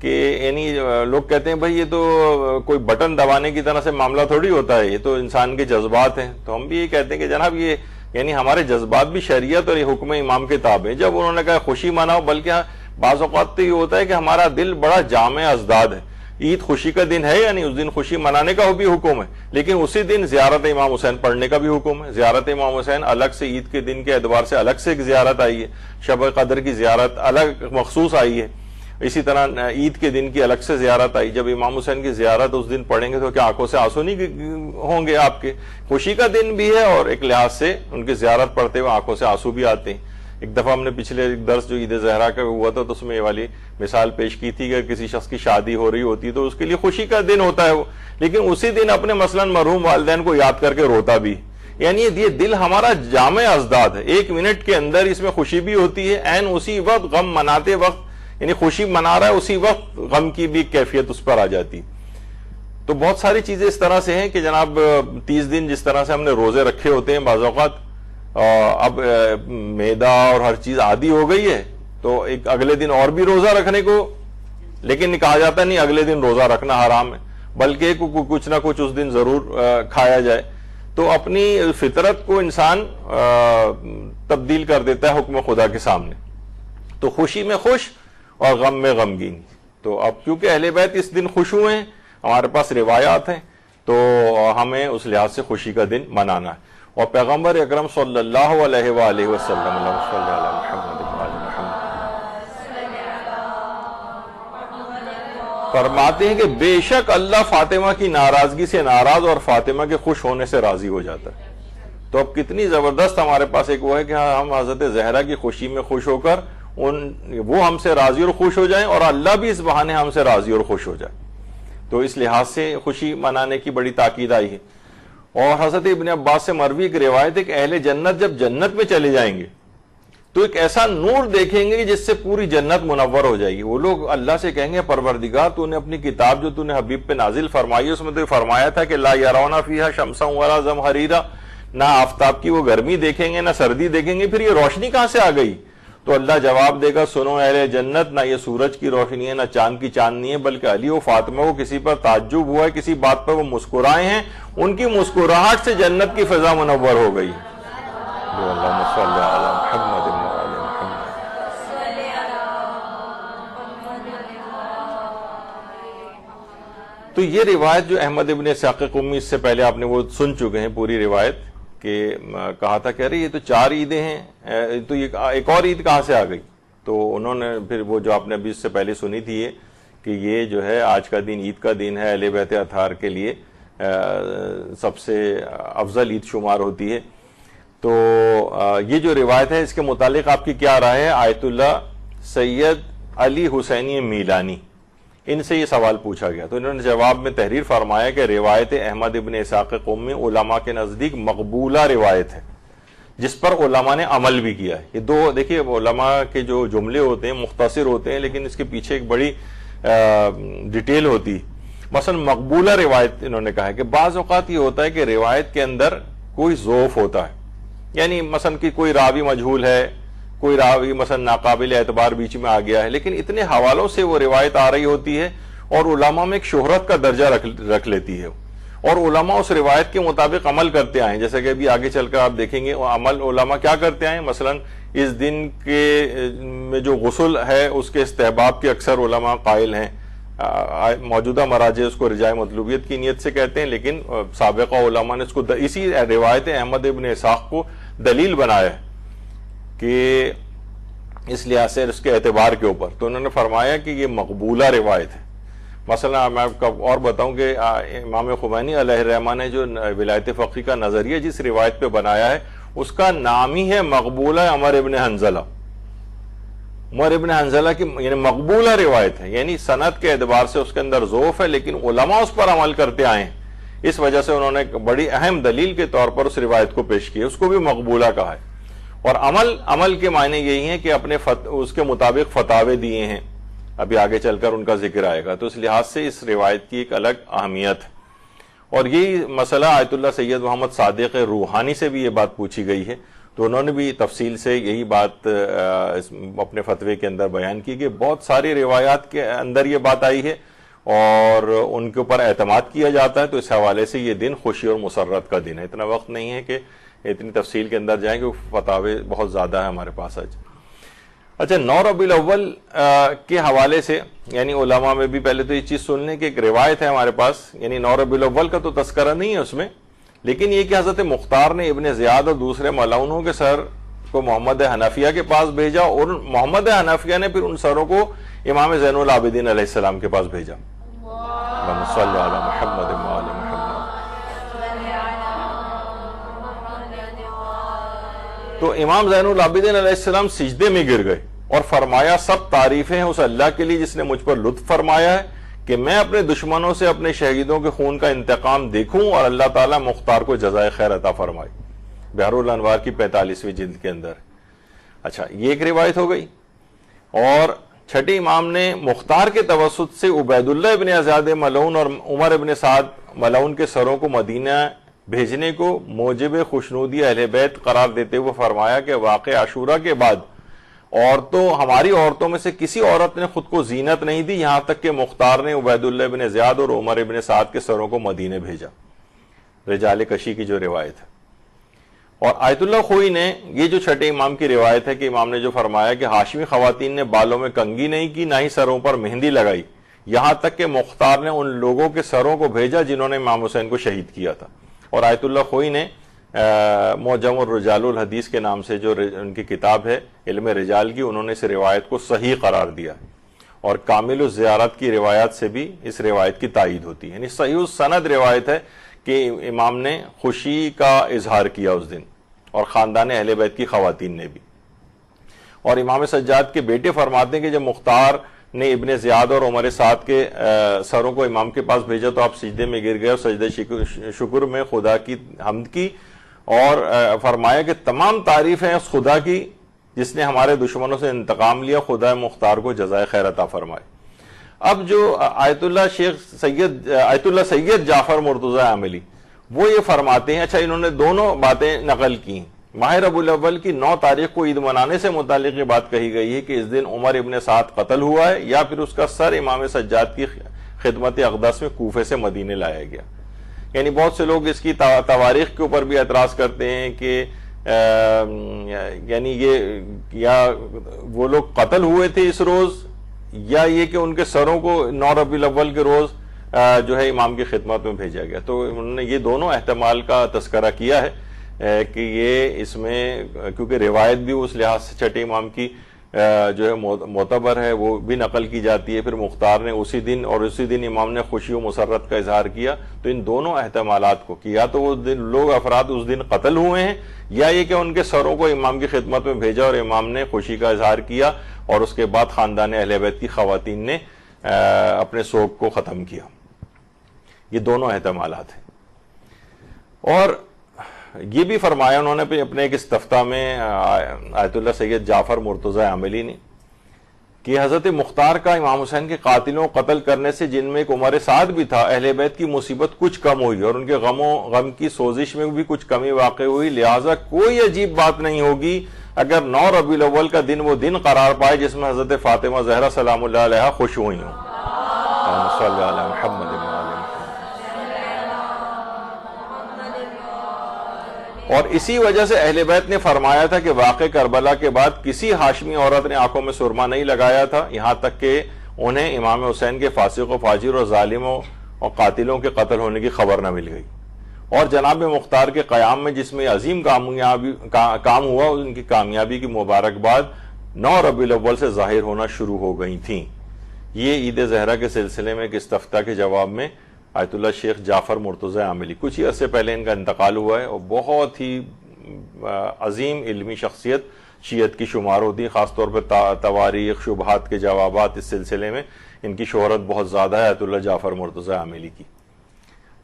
کہ یعنی لوگ کہتے ہیں بھائی یہ تو کوئی بٹن دبانے کی طرح سے معاملہ تھوڑی ہوتا ہے، یہ تو انسان کے جذبات ہیں. تو ہم بھی یہ کہتے ہیں کہ جناب یہ یعنی ہمارے جذبات بھی شریعت اور یہ حکم امام کے تابع ہیں. جب انہوں نے کہا خوشی مناؤ، بلکہ بعض اوقات تو یہ ہوتا ہے کہ ہمارا دل بڑا جامع ازداد ہے. عید خوشی کا دن ہے، یعنی اس دن خوشی منانے کا بھی حکم ہے، لیکن اسی دن زیارت امام حسین پڑھنے کا بھی حکم ہے. زیارت امام حسین الگ سے عید کے دن کے اعتبار سے الگ سے ایک زیارت آئی ہے، شب قدر کی زیارت الگ مخصوص آئی ہے. اسی طرح عید کے دن کی الگ سے زیارت آئی. جب امام حسین کی زیارت اس دن پڑھیں گے تو کیا آنکھوں سے آنسو نہیں ہوں گے آپ کے؟ خوشی کا دن بھی ہے اور ایک لحاظ سے ان کی زیارت پڑھتے ہوئے آنکھوں سے آنسو بھی آتے ہیں. ایک دفعہ ہم نے پچھلے درس جو عید زہرا کا ہوا تھا تو اس میں یہ والی مثال پیش کی تھی کہ کسی شخص کی شادی ہو رہی ہوتی تو اس کے لیے خوشی کا دن ہوتا ہے وہ، لیکن اسی دن اپنے مثلاً مرحوم والدین کو یاد کر کے روتا بھی. یعنی یہ دل ہمارا جامع ازداد ہے، 1 منٹ کے اندر اس میں خوشی بھی ہوتی ہے، عین اسی وقت غم مناتے وقت یعنی خوشی منا رہا ہے اسی وقت غم کی بھی کیفیت اس پر آ جاتی. تو بہت ساری چیزیں اس طرح سے ہیں کہ جناب 30 دن جس طرح سے ہم نے روزے رکھے ہوتے ہیں، بعض اوقات اب میدا اور ہر چیز عادی ہو گئی ہے تو ایک اگلے دن اور بھی روزہ رکھنے کو، لیکن کہا جاتا نہیں اگلے دن روزہ رکھنا حرام ہے، بلکہ کچھ نہ کچھ اس دن ضرور کھایا جائے. تو اپنی فطرت کو انسان تبدیل کر دیتا ہے حکم خدا کے سامنے. تو خوشی میں خوش اور غم میں غمگین. تو اب کیونکہ اہل بیت اس دن خوش ہوئے ہیں، ہمارے پاس روایات ہیں، تو ہمیں اس لحاظ سے خوشی کا دن منانا ہے. اور پیغمبر اکرم صلی اللہ علیہ وآلہ وسلم اللہم صلی علی محمد و آل محمد فرماتے ہیں کہ بے شک اللہ فاطمہ کی ناراضگی سے ناراض اور فاطمہ کے خوش ہونے سے راضی ہو جاتا ہے. تو اب کتنی زبردست ہمارے پاس ایک وہ ہے کہ ہم حضرت زہرا کی خوشی میں خوش ہو کر وہ ہم سے راضی اور خوش ہو جائیں، اور اللہ بھی اس بہانے ہم سے راضی اور خوش ہو جائے. تو اس لحاظ سے خوشی منانے کی بڑی تاکید آئی ہے. اور حضرت ابن عباس سے مروی ایک روایت ہے کہ اہل جنت جب جنت میں چلے جائیں گے تو ایک ایسا نور دیکھیں گے جس سے پوری جنت منور ہو جائے گی. وہ لوگ اللہ سے کہیں گے پروردگار تو نے اپنی کتاب جو تو نے حبیب پہ نازل فرمائی ہے اس میں تو فرمایا تھا کہ لا یرون فیہا شمسا ولا زمہریرا, نہ آفتاب کی وہ گرمی دیکھیں گے نہ سردی دیکھیں گے, پھر یہ روشنی کہاں سے آ گئی؟ تو اللہ جواب دے گا سنو اہل جنت, نہ یہ سورج کی روشنی ہے نہ چاند کی چاندنی ہے, بلکہ علی و فاطمہ کو کسی پر تعجب ہوا ہے, کسی بات پر وہ مسکرائے ہیں, ان کی مسکراہٹ سے جنت کی فضا منور ہو گئی. اللہم صلی علی محمد وعلی محمد. تو یہ روایت جو احمد ابن اسحاق قمی, اس سے پہلے آپ نے وہ سن چکے ہیں پوری روایت, کہ کہا تھا کہ ارے یہ تو 4 عیدیں ہیں, تو یہ ایک اور عید کہاں سے آ گئی؟ تو انہوں نے پھر وہ جو آپ نے ابھی اس سے پہلے سنی تھی یہ کہ یہ جو ہے آج کا دن عید کا دن ہے, اہل بیت اطہار کے لیے سب سے افضل عید شمار ہوتی ہے. تو یہ جو روایت ہے اس کے متعلق آپ کی کیا رائے ہے؟ آیت اللہ سید علی حسینی میلانی, ان سے یہ سوال پوچھا گیا تو انہوں نے جواب میں تحریر فرمایا کہ روایت احمد ابن اسحاق قمی علماء کے نزدیک مقبولہ روایت ہے جس پر علماء نے عمل بھی کیا ہے. یہ دو دیکھیے علماء کے جو جملے ہوتے ہیں مختصر ہوتے ہیں لیکن اس کے پیچھے ایک بڑی ڈیٹیل ہوتی ہے. مثلا مقبولہ روایت انہوں نے کہا ہے کہ بعض اوقات یہ ہوتا ہے کہ روایت کے اندر کوئی ضعف ہوتا ہے, یعنی مثلا کہ کوئی راوی مجہول ہے, کوئی راوی مثلا ناقابل اعتبار بیچ میں آ گیا ہے, لیکن اتنے حوالوں سے وہ روایت آ رہی ہوتی ہے اور علماء میں ایک شہرت کا درجہ رکھ لیتی ہے, اور علماء اس روایت کے مطابق عمل کرتے آئے ہیں. جیسے کہ ابھی آگے چل کر آپ دیکھیں گے عمل علماء کیا کرتے آئے ہیں. مثلا اس دن کے میں جو غسل ہے اس کے استحباب کے اکثر علماء قائل ہیں. موجودہ مراجع اس کو رجاء مطلوبیت کی نیت سے کہتے ہیں, لیکن سابقہ علماء نے اس کو اسی روایت احمد ابن اسحاق کو دلیل بنایا ہے کہ اس لحاظ سے اس کے اعتبار کے اوپر. تو انہوں نے فرمایا کہ یہ مقبولہ روایت ہے. مثلا میں آپ کو اور بتاؤں کہ امام خمینی علیہ الرحمہ نے جو ولایت فقیہ کا نظریہ جس روایت پہ بنایا ہے اس کا نام ہی ہے مقبولہ عمر ابن حنظلہ. عمر ابن حنظلہ کی یعنی مقبولہ روایت ہے, یعنی سند کے اعتبار سے اس کے اندر ضعف ہے لیکن علماء اس پر عمل کرتے آئے ہیں. اس وجہ سے انہوں نے بڑی اہم دلیل کے طور پر اس روایت کو پیش کی, اس کو بھی مقبولہ کہا ہے. اور عمل کے معنی یہی ہیں کہ اپنے اس کے مطابق فتاوے دیے ہیں, ابھی آگے چل کر ان کا ذکر آئے گا. تو اس لحاظ سے اس روایت کی ایک الگ اہمیت ہے. اور یہی مسئلہ آیت اللہ سید محمد صادق روحانی سے بھی یہ بات پوچھی گئی ہے, تو انہوں نے بھی تفصیل سے یہی بات اپنے فتوے کے اندر بیان کی کہ بہت ساری روایات کے اندر یہ بات آئی ہے اور ان کے اوپر اعتماد کیا جاتا ہے. تو اس حوالے سے یہ دن خوشی اور مسرت کا دن ہے. اتنا وقت نہیں ہے کہ اتنی تفصیل کے اندر جائیں کہ فتاوے بہت زیادہ ہے ہمارے پاس آج. اچھا, 9 ربیع الاول کے حوالے سے یعنی علماء میں بھی پہلے تو یہ چیز سن لیں کہ ایک روایت ہے ہمارے پاس, یعنی 9 ربیع الاول کا تو تذکرہ نہیں ہے اس میں, لیکن یہ کہ حضرت مختار نے ابن زیاد اور دوسرے ملعونوں کے سر کو محمد حنفیہ کے پاس بھیجا اور محمد حنفیہ نے پھر ان سروں کو امام زین العابدین علیہ السلام کے پاس بھیجا. اللہم صلی علی محمد وعلی محمد. تو امام زین العابدین علیہ السلام سجدے میں گر گئے اور فرمایا سب تعریفیں ہیں اس اللہ کے لیے جس نے مجھ پر لطف فرمایا ہے کہ میں اپنے دشمنوں سے اپنے شہیدوں کے خون کا انتقام دیکھوں اور اللہ تعالیٰ مختار کو جزائے خیر عطا فرمائے. بحر الانوار کی 45ویں جلد کے اندر. اچھا, یہ ایک روایت ہو گئی. اور چھٹے امام نے مختار کے توسط سے عبید اللہ ابن عزاد ملعون اور عمر ابن سعد ملعون کے سروں کو مدینہ بھیجنے کو موجب خوشنودی اہل بیت قرار دیتے ہوئے فرمایا کہ واقع عاشورہ کے بعد ہماری عورتوں میں سے کسی عورت نے خود کو زینت نہیں دی یہاں تک کہ مختار نے عبید اللہ ابن زیاد اور عمر ابن سعد کے سروں کو مدینے بھیجا. رجال کشی کی جو روایت ہے. اور آیت اللہ خوئی نے یہ جو چھٹے امام کی روایت ہے کہ امام نے جو فرمایا کہ ہاشمی خواتین نے بالوں میں کنگھی نہیں کی نہ ہی سروں پر مہندی لگائی یہاں تک کہ مختار نے ان لوگوں کے سروں کو بھیجا جنہوں نے امام حسین کو شہید کیا تھا. اور آیت اللہ خوئی نے معجم الرجال الحدیث کے نام سے جو ان کی کتاب ہے علم رجال کی, انہوں نے اس روایت کو صحیح قرار دیا. اور کامل الزیارت کی روایات سے بھی اس روایت کی تائید ہوتی ہے, یعنی صحیح السند روایت ہے کہ امام نے خوشی کا اظہار کیا اس دن اور خاندان اہل بیت کی خواتین نے بھی. اور امام سجاد کے بیٹے فرماتے ہیں کہ جب مختار نے ابن زیاد اور عمر سعد کے سروں کو امام کے پاس بھیجا تو آپ سجدے میں گر گئے اور سجدہ شکر میں خدا کی حمد کی اور فرمایا کہ تمام تعریفیں اس خدا کی جس نے ہمارے دشمنوں سے انتقام لیا، خدا مختار کو جزائے خیر عطا فرمائے۔ اب جو آیت اللہ سید جعفر مرتضی عاملی وہ یہ فرماتے ہیں، اچھا انہوں نے دونوں باتیں نقل کی، ماہ ربیع الاول کی 9 تاریخ کو عید منانے سے متعلق یہ بات کہی گئی ہے کہ اس دن عمر ابن سعد قتل ہوا ہے، یا پھر اس کا سر امام سجاد کی خدمت اقدس میں کوفے سے مدینے لایا گیا۔ یعنی بہت سے لوگ اس کی تواریخ کے اوپر بھی اعتراض کرتے ہیں کہ یعنی یہ یا وہ لوگ قتل ہوئے تھے اس روز، یا یہ کہ ان کے سروں کو 9 ربیع الاول کے روز جو ہے امام کی خدمت میں بھیجا گیا۔ تو انہوں نے یہ دونوں احتمال کا تذکرہ کیا ہے کہ یہ اس میں کیونکہ روایت بھی اس لحاظ سے چھٹے امام کی جو ہے معتبر ہے، وہ بھی نقل کی جاتی ہے، پھر مختار نے اسی دن اور اسی دن امام نے خوشی و مسرت کا اظہار کیا، تو ان دونوں احتمالات کو کہ یا تو وہ لوگ افراد اس دن قتل ہوئے ہیں، یا یہ کہ ان کے سروں کو امام کی خدمت میں بھیجا اور امام نے خوشی کا اظہار کیا اور اس کے بعد خاندان اہل بیت کی خواتین نے اپنے سوگ کو ختم کیا۔ یہ دونوں احتمالات ہیں۔ اور یہ بھی فرمایا انہوں نے اپنے ایک استفتاء میں آیت اللہ سید جعفر مرتضی عاملی نے کہ حضرت مختار کا امام حسین کے قاتلوں کو قتل کرنے سے، جن میں ایک عمر سعد بھی تھا، اہل بیت کی مصیبت کچھ کم ہوئی اور ان کے غم کی سوزش میں بھی کچھ کمی واقع ہوئی، لہٰذا کوئی عجیب بات نہیں ہوگی اگر 9 ربیع الاول کا دن وہ دن قرار پائے جس میں حضرت فاطمہ زہرا سلام اللہ علیہا خوش ہوئی ہوں۔ صلی علی محمد۔ اور اسی وجہ سے اہل بیت نے فرمایا تھا کہ واقع کربلا کے بعد کسی ہاشمی عورت نے آنکھوں میں سرما نہیں لگایا تھا، یہاں تک کہ انہیں امام حسین کے فاسق و فاجر اور ظالموں اور قاتلوں کے قتل ہونے کی خبر نہ مل گئی۔ اور جناب مختار کے قیام میں جس میں عظیم کام ہوا، ان کی کامیابی کی مبارکباد 9 ربیع الاول سے ظاہر ہونا شروع ہو گئی تھیں۔ یہ عید زہرا کے سلسلے میں ایک استفتاء کے جواب میں آیت اللہ شیخ جعفر مرتضی عاملی، کچھ ہی عرصے پہلے ان کا انتقال ہوا ہے، اور بہت ہی عظیم علمی شخصیت شیعت کی شمار ہوتی ہے، خاص طور پہ تواریخ شبہات کے جوابات اس سلسلے میں ان کی شہرت بہت زیادہ ہے آیت اللہ جعفر مرتضی عاملی کی۔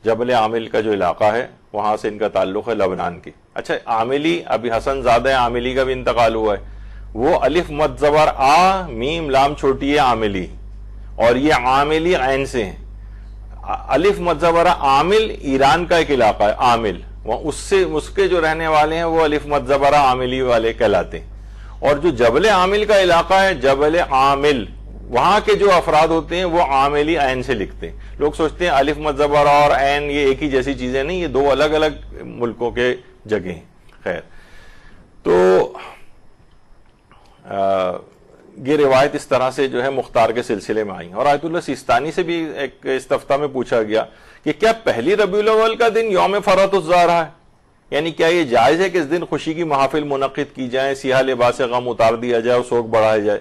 جبل عامل کا جو علاقہ ہے وہاں سے ان کا تعلق ہے لبنان کی۔ اچھا عاملی ابھی حسن زادہ عاملی کا بھی انتقال ہوا ہے، وہ الف مد زبر آ میم لام چھوٹی ہے عاملی، اور یہ عاملی عین سے ہیں۔ الف مد زبر عامل ایران کا ایک علاقہ ہے عامل، اس کے جو رہنے والے ہیں وہ الف مد زبر عاملی والے کہلاتے ہیں۔ اور جو جبل عامل کا علاقہ ہے جبل عامل، وہاں کے جو افراد ہوتے ہیں وہ عاملی عین سے لکھتے ہیں۔ لوگ سوچتے ہیں الف مد زبر اور عین یہ ایک ہی جیسی چیزیں، نہیں، یہ دو الگ الگ ملکوں کے جگہ ہیں۔ خیر، تو یہ روایت اس طرح سے جو ہے مختار کے سلسلے میں آئی، اور آیت اللہ سیستانی سے بھی ایک استفتاء میں پوچھا گیا کہ کیا پہلی ربیع الاول کا دن یوم فرحت الزہرا ہے، یعنی کیا یہ جائز ہے کہ اس دن خوشی کی محافل منعقد کی جائیں، سیاہ لباس غم اتار دیا جائے اور سوگ بڑھایا جائے؟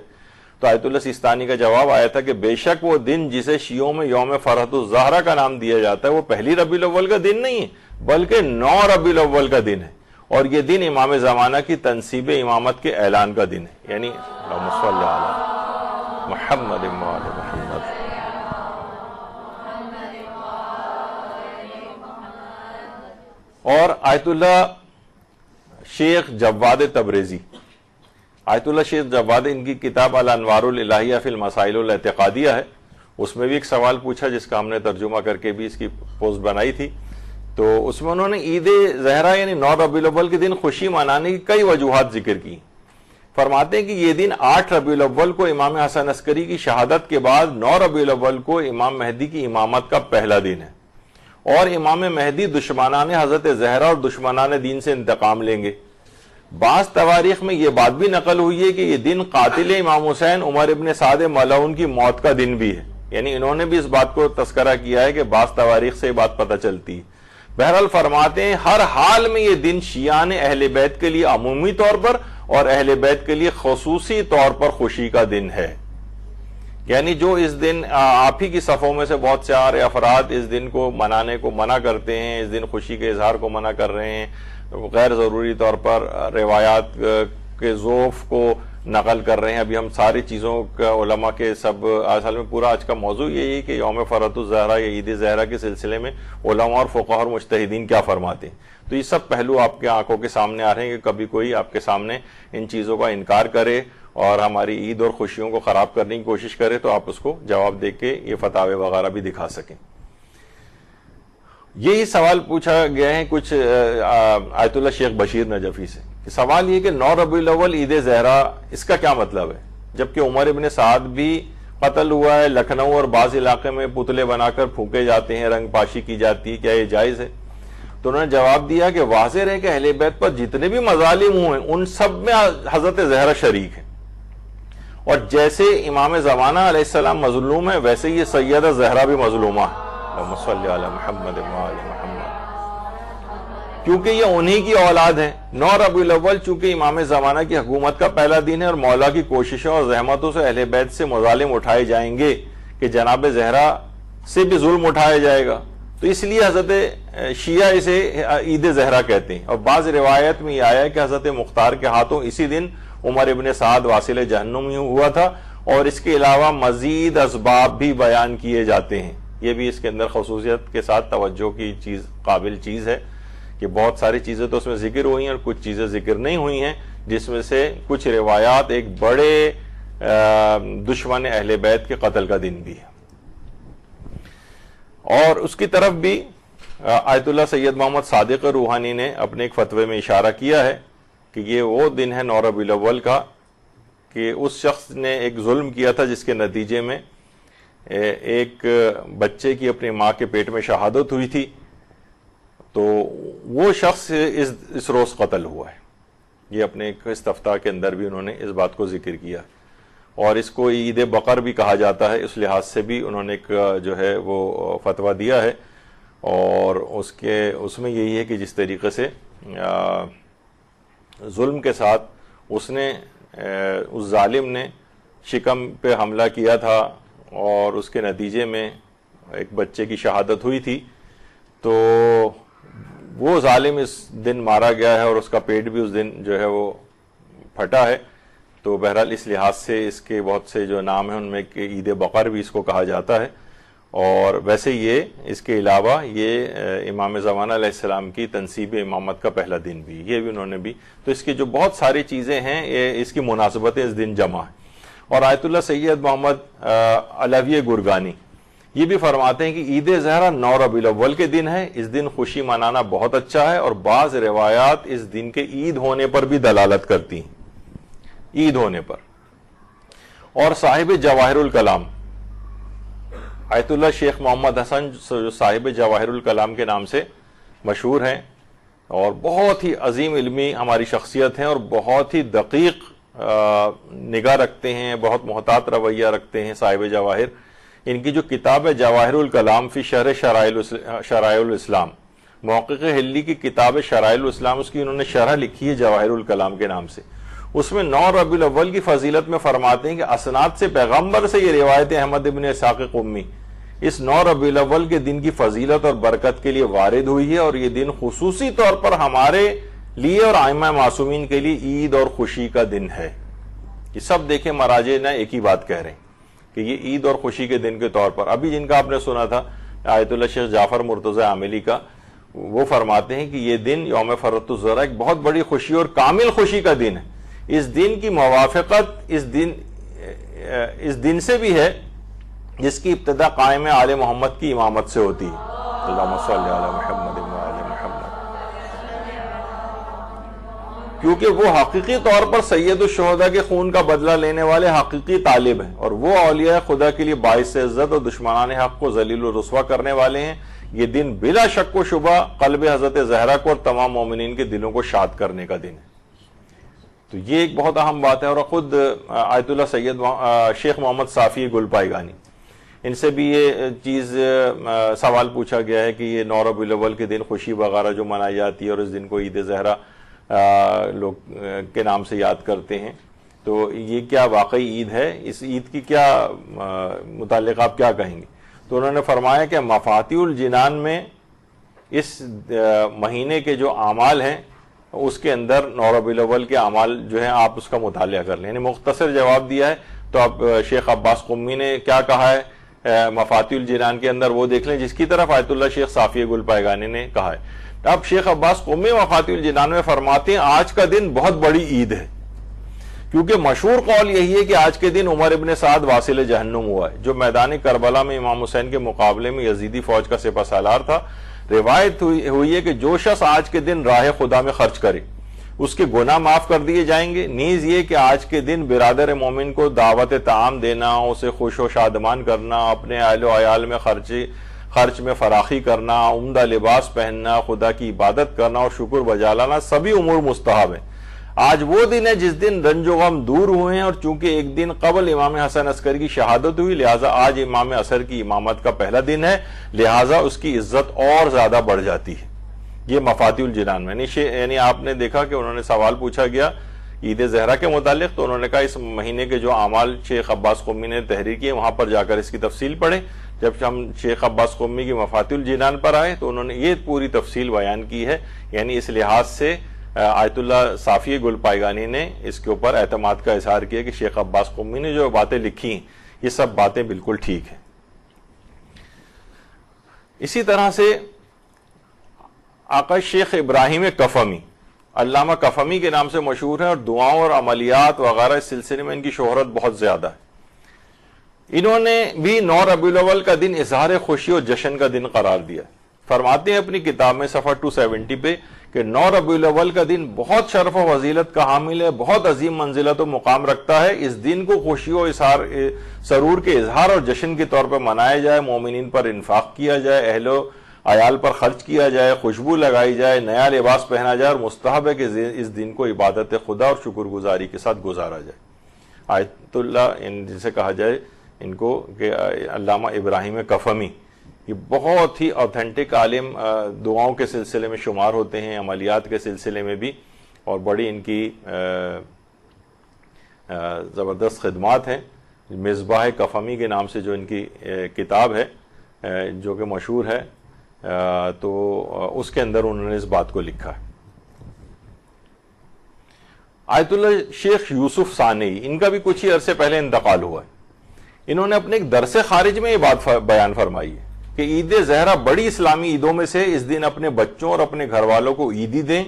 تو آیت اللہ سیستانی کا جواب آیا تھا کہ بے شک وہ دن جسے شیعوں میں یوم فرحت الزہرا کا نام دیا جاتا ہے وہ پہلی ربیع الاول کا دن نہیں ہے بلکہ 9 ربیع الاول کا دن ہے، اور یہ دن امام زمانہ کی تنصیب امامت کے اعلان کا دن ہے، یعنی اللہم صلی علی محمد و آل محمد۔ اور آیت اللہ شیخ جواد تبریزی، آیت اللہ شیخ جواد، ان کی کتاب الانوار الالہیہ فی المسائل الاعتقادیہ ہے، اس میں بھی ایک سوال پوچھا جس کا ہم نے ترجمہ کر کے بھی اس کی پوسٹ بنائی تھی۔ تو اس میں انہوں نے عید زہرا یعنی 9 ربیع الاول کے دن خوشی منانے کی کئی وجوہات ذکر کی۔ فرماتے ہیں کہ یہ دن 8 ربیع الاول کو امام حسن عسکری کی شہادت کے بعد 9 ربیع الاول کو امام مہدی کی امامت کا پہلا دن ہے، اور امام مہدی دشمنان حضرت زہرا اور دشمنان دین سے انتقام لیں گے۔ بعض تواریخ میں یہ بات بھی نقل ہوئی ہے کہ یہ دن قاتل امام حسین عمر ابن سعد ملعون کی موت کا دن بھی ہے، یعنی انہوں نے بھی اس بات کو تذکرہ کیا ہے کہ بعض تواریخ سے یہ بات پتہ چلتی ہے۔ بہرحال فرماتے ہیں ہر حال میں یہ دن شیعان اہل بیت کے لیے عمومی طور پر اور اہل بیت کے لیے خصوصی طور پر خوشی کا دن ہے، یعنی جو اس دن آپ ہی کی صفوں میں سے بہت سارے افراد اس دن کو منانے کو منع کرتے ہیں، اس دن خوشی کے اظہار کو منع کر رہے ہیں، غیر ضروری طور پر روایات کے ذوف کو نقل کر رہے ہیں۔ ابھی ہم ساری چیزوں کا علماء کے سب اصل میں پورا آج کا موضوع یہی ہے کہ یوم فرحت الزہرا یا عید زہرا کے سلسلے میں علماء اور فقہاء اور مجتہدین کیا فرماتے ہیں۔ تو یہ سب پہلو آپ کے آنکھوں کے سامنے آ رہے ہیں کہ کبھی کوئی آپ کے سامنے ان چیزوں کا انکار کرے اور ہماری عید اور خوشیوں کو خراب کرنے کی کوشش کرے تو آپ اس کو جواب دے کے یہ فتاوے وغیرہ بھی دکھا سکیں۔ یہی سوال پوچھا گیا ہے کچھ آیت اللہ شیخ بشیر نجفی سے، کہ سوال یہ کہ 9 ربیع الاول عید زہرا اس کا کیا مطلب ہے، جبکہ عمر ابن سعد بھی قتل ہوا ہے، لکھنؤ اور بعض علاقے میں پتلے بنا کر پھونکے جاتے ہیں، رنگ پاشی کی جاتی ہے، کیا یہ جائز ہے؟ تو انہوں نے جواب دیا کہ واضح ہے کہ اہل بیت پر جتنے بھی مظالم ہوئے ان سب میں حضرت زہرا شریک ہے، اور جیسے امام زمانہ علیہ السلام مظلوم ہے ویسے یہ سیدہ زہرا بھی مظلومہ ہے، اللہم صلی علی محمد وآل محمد، کیونکہ یہ انہی کی اولاد ہیں۔ 9 ربیع الاول چونکہ امام زمانہ کی حکومت کا پہلا دن ہے اور مولا کی کوششوں اور زحمتوں سے اہل بیت سے مظالم اٹھائے جائیں گے کہ جناب زہرا سے بھی ظلم اٹھایا جائے گا، تو اس لیے حضرت شیعہ اسے عید زہرا کہتے ہیں۔ اور بعض روایت میں یہ آیا ہے کہ حضرت مختار کے ہاتھوں اسی دن عمر ابن سعد واصل جہنم ہوا تھا، اور اس کے علاوہ مزید اسباب بھی بیان کیے جاتے ہیں۔ یہ بھی اس کے اندر خصوصیت کے ساتھ توجہ کی قابل چیز ہے کہ بہت ساری چیزیں تو اس میں ذکر ہوئی ہیں اور کچھ چیزیں ذکر نہیں ہوئی ہیں، جس میں سے کچھ روایات ایک بڑے دشمن اہل بیت کے قتل کا دن بھی ہے۔ اور اس کی طرف بھی آیت اللہ سید محمد صادق روحانی نے اپنے ایک فتوے میں اشارہ کیا ہے کہ یہ وہ دن ہے 9 ربیع الاول کا کہ اس شخص نے ایک ظلم کیا تھا جس کے نتیجے میں ایک بچے کی اپنی ماں کے پیٹ میں شہادت ہوئی تھی، تو وہ شخص اس روز قتل ہوا ہے۔ یہ اپنے استفتاء کے اندر بھی انہوں نے اس بات کو ذکر کیا، اور اس کو عید بقر بھی کہا جاتا ہے، اس لحاظ سے بھی انہوں نے ایک جو ہے وہ فتویٰ دیا ہے، اور اس میں یہی ہے کہ جس طریقے سے ظلم کے ساتھ اس ظالم نے شکم پہ حملہ کیا تھا اور اس کے نتیجے میں ایک بچے کی شہادت ہوئی تھی، تو وہ ظالم اس دن مارا گیا ہے اور اس کا پیٹ بھی اس دن جو ہے وہ پھٹا ہے۔ تو بہرحال اس لحاظ سے اس کے بہت سے جو نام ہیں ان میں کہ عید بقر بھی اس کو کہا جاتا ہے، اور ویسے یہ اس کے علاوہ یہ امام زمانہ علیہ السلام کی تنصیب امامت کا پہلا دن بھی، یہ بھی انہوں نے بھی، تو اس کی جو بہت ساری چیزیں ہیں یہ اس کی مناسبتیں اس دن جمع ہیں۔ اور آیت اللہ سید محمد علوی گرگانی یہ بھی فرماتے ہیں کہ عید زہرا 9 ربیع الاول کے دن ہے، اس دن خوشی منانا بہت اچھا ہے، اور بعض روایات اس دن کے عید ہونے پر بھی دلالت کرتی ہیں، عید ہونے پر۔ اور صاحب جواہر الکلام آیت اللہ شیخ محمد حسن جو صاحب جواہر الکلام کے نام سے مشہور ہیں اور بہت ہی عظیم علمی ہماری شخصیت ہیں اور بہت ہی دقیق نگاہ رکھتے ہیں، بہت محتاط رویہ رکھتے ہیں صاحب جواہر۔ ان کی جو کتاب ہے جواہر الکلام فی شرح شرائع الاسلام، محقق ہلی کی کتاب شرائع الاسلام، اس کی انہوں نے شرح لکھی ہے جواہر الکلام کے نام سے۔ اس میں 9 ربیع الاول کی فضیلت میں فرماتے ہیں کہ اسناد سے پیغمبر سے یہ روایت احمد ابن اسحاق قمی اس 9 ربیع الاول کے دن کی فضیلت اور برکت کے لیے وارد ہوئی ہے، اور یہ دن خصوصی طور پر ہمارے لیے اور ائمہ معصومین کے لیے عید اور خوشی کا دن ہے۔ یہ سب دیکھیں مراجع نے ایک ہی بات کہہ رہے ہیں کہ یہ عید اور خوشی کے دن کے طور پر، ابھی جن کا آپ نے سنا تھا آیت اللہ شیخ جعفر مرتضی عاملی کا، وہ فرماتے ہیں کہ یہ دن یوم فرۃ الزرع ایک بہت بڑی خوشی اور کامل خوشی کا دن ہے۔ اس دن کی موافقت اس دن سے بھی ہے جس کی ابتدا قائم آل محمد کی امامت سے ہوتی ہے، اللہم صلی علی محمد وآل محمد، کیونکہ وہ حقیقی طور پر سید الشہداء کے خون کا بدلہ لینے والے حقیقی طالب ہیں، اور وہ اولیاء خدا کے لیے باعث عزت اور دشمنان حق کو ذلیل و رسوا کرنے والے ہیں۔ یہ دن بلا شک و شبہ قلب حضرت زہرا کو اور تمام مومنین کے دلوں کو شاد کرنے کا دن ہے۔ تو یہ ایک بہت اہم بات ہے، اور خود آیت اللہ سید شیخ محمد صافی گل پائگانی، ان سے بھی یہ چیز سوال پوچھا گیا ہے کہ یہ 9 ربیع الاول کے دن خوشی وغیرہ جو منائی جاتی ہے اور اس دن کو عید زہرا لوگ کے نام سے یاد کرتے ہیں، تو یہ کیا واقعی عید ہے؟ اس عید کی کیا متعلق آپ کیا کہیں گے؟ تو انہوں نے فرمایا کہ مفاتیح الجنان میں اس مہینے کے جو اعمال ہیں اس کے اندر 9 ربیع الاول کے اعمال جو ہیں آپ اس کا مطالعہ کر لیں، یعنی مختصر جواب دیا ہے۔ تو اب شیخ عباس قمی نے کیا کہا ہے مفاتیح الجنان کے اندر وہ دیکھ لیں، جس کی طرف آیت اللہ شیخ صافی گل پائگانی نے کہا ہے۔ اب شیخ عباس قمی مفاتیح الجنان میں فرماتے ہیں آج کا دن بہت بڑی عید ہے، کیونکہ مشہور قول یہی ہے کہ آج کے دن عمر ابن سعد واصل جہنم ہوا ہے، جو میدان کربلا میں امام حسین کے مقابلے میں یزیدی فوج کا سپہ سالار تھا۔ روایت ہوئی ہے کہ جو شخص آج کے دن راہ خدا میں خرچ کرے اس کے گناہ معاف کر دیے جائیں گے۔ نیز یہ کہ آج کے دن برادر مومن کو دعوت طعام دینا، اسے خوش و شادمان کرنا، اپنے اہل و عیال میں خرچ میں فراخی کرنا، عمدہ لباس پہننا، خدا کی عبادت کرنا اور شکر بجا لانا سبھی امور مستحب ہیں۔ آج وہ دن ہے جس دن رنج و غم دور ہوئے ہیں، اور چونکہ ایک دن قبل امام حسن عسکری کی شہادت ہوئی، لہٰذا آج امام عصر کی امامت کا پہلا دن ہے، لہٰذا اس کی عزت اور زیادہ بڑھ جاتی ہے۔ یہ مفاتیح الجنان میں یعنی آپ نے دیکھا کہ انہوں نے سوال پوچھا گیا عید زہرا کے متعلق، تو انہوں نے کہا اس مہینے کے جو اعمال شیخ عباس قمی نے تحریر کیے وہاں پر جا کر اس کی تفصیل پڑھیں۔ جب ہم شیخ عباس قمی کی مفاتیح الجنان پر آئے تو انہوں نے یہ پوری تفصیل بیان کی ہے، یعنی اس لحاظ سے آیت اللہ صافی گل پائیگانی نے اس کے اوپر اعتماد کا اظہار کیا کہ شیخ عباس قمی نے جو باتیں لکھی یہ سب باتیں بالکل ٹھیک ہیں۔ اسی طرح سے آقا شیخ ابراہیم کفمی، علامہ کفمی کے نام سے مشہور ہیں، اور دعاؤں اور عملیات وغیرہ اس سلسلے میں ان کی شہرت بہت زیادہ ہے۔ انہوں نے بھی 9 ربیع الاول کا دن اظہار خوشی اور جشن کا دن قرار دیا۔ فرماتے ہیں اپنی کتاب میں صفحہ 270 پہ کہ 9 ربیع الاول کا دن بہت شرف و فضیلت کا حامل ہے، بہت عظیم منزلت و مقام رکھتا ہے۔ اس دن کو خوشی و سرور کے اظہار اور جشن کے طور پر منایا جائے، مومنین پر انفاق کیا جائے، اہل و عیال پر خرچ کیا جائے، خوشبو لگائی جائے، نیا لباس پہنا جائے، اور مستحب ہے کہ اس دن کو عبادت خدا اور شکر گزاری کے ساتھ گزارا جائے۔ آیت اللہ جسے کہا جائے ان کو کہ علامہ ابراہیم کفمی، یہ بہت ہی اوتھینٹک عالم، دعاؤں کے سلسلے میں شمار ہوتے ہیں، عملیات کے سلسلے میں بھی، اور بڑی ان کی زبردست خدمات ہیں۔ مصباح کفمی کے نام سے جو ان کی کتاب ہے جو کہ مشہور ہے، تو اس کے اندر انہوں نے اس بات کو لکھا ہے۔ آیت اللہ شیخ یوسف ثانوی، ان کا بھی کچھ ہی عرصے پہلے انتقال ہوا ہے۔ انہوں نے اپنے ایک درس خارج میں یہ بات بیان فرمائی ہے کہ عید زہرا بڑی اسلامی عیدوں میں سے، اس دن اپنے بچوں اور اپنے گھر والوں کو عیدی دیں،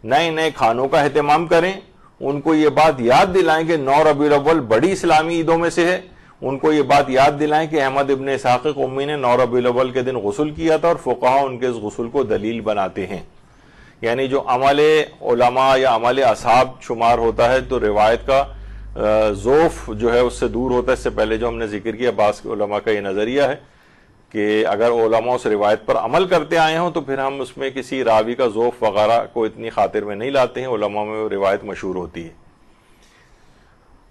نئے نئے کھانوں کا اہتمام کریں، ان کو یہ بات یاد دلائیں کہ 9 ربیع الاول بڑی اسلامی عیدوں میں سے ہے، ان کو یہ بات یاد دلائیں کہ احمد ابن اسحاق قمی نے 9 ربیع الاول کے دن غسل کیا تھا، اور فقہا ان کے اس غسل کو دلیل بناتے ہیں۔ یعنی جو عمل علماء یا عمل اصحاب شمار ہوتا ہے تو روایت کا ذوف جو ہے اس سے دور ہوتا ہے۔ اس سے پہلے جو ہم نے ذکر کیا بعض علماء کا یہ نظریہ ہے کہ اگر علماء اس روایت پر عمل کرتے آئے ہوں تو پھر ہم اس میں کسی راوی کا ذوف وغیرہ کو اتنی خاطر میں نہیں لاتے ہیں، علماء میں وہ روایت مشہور ہوتی ہے۔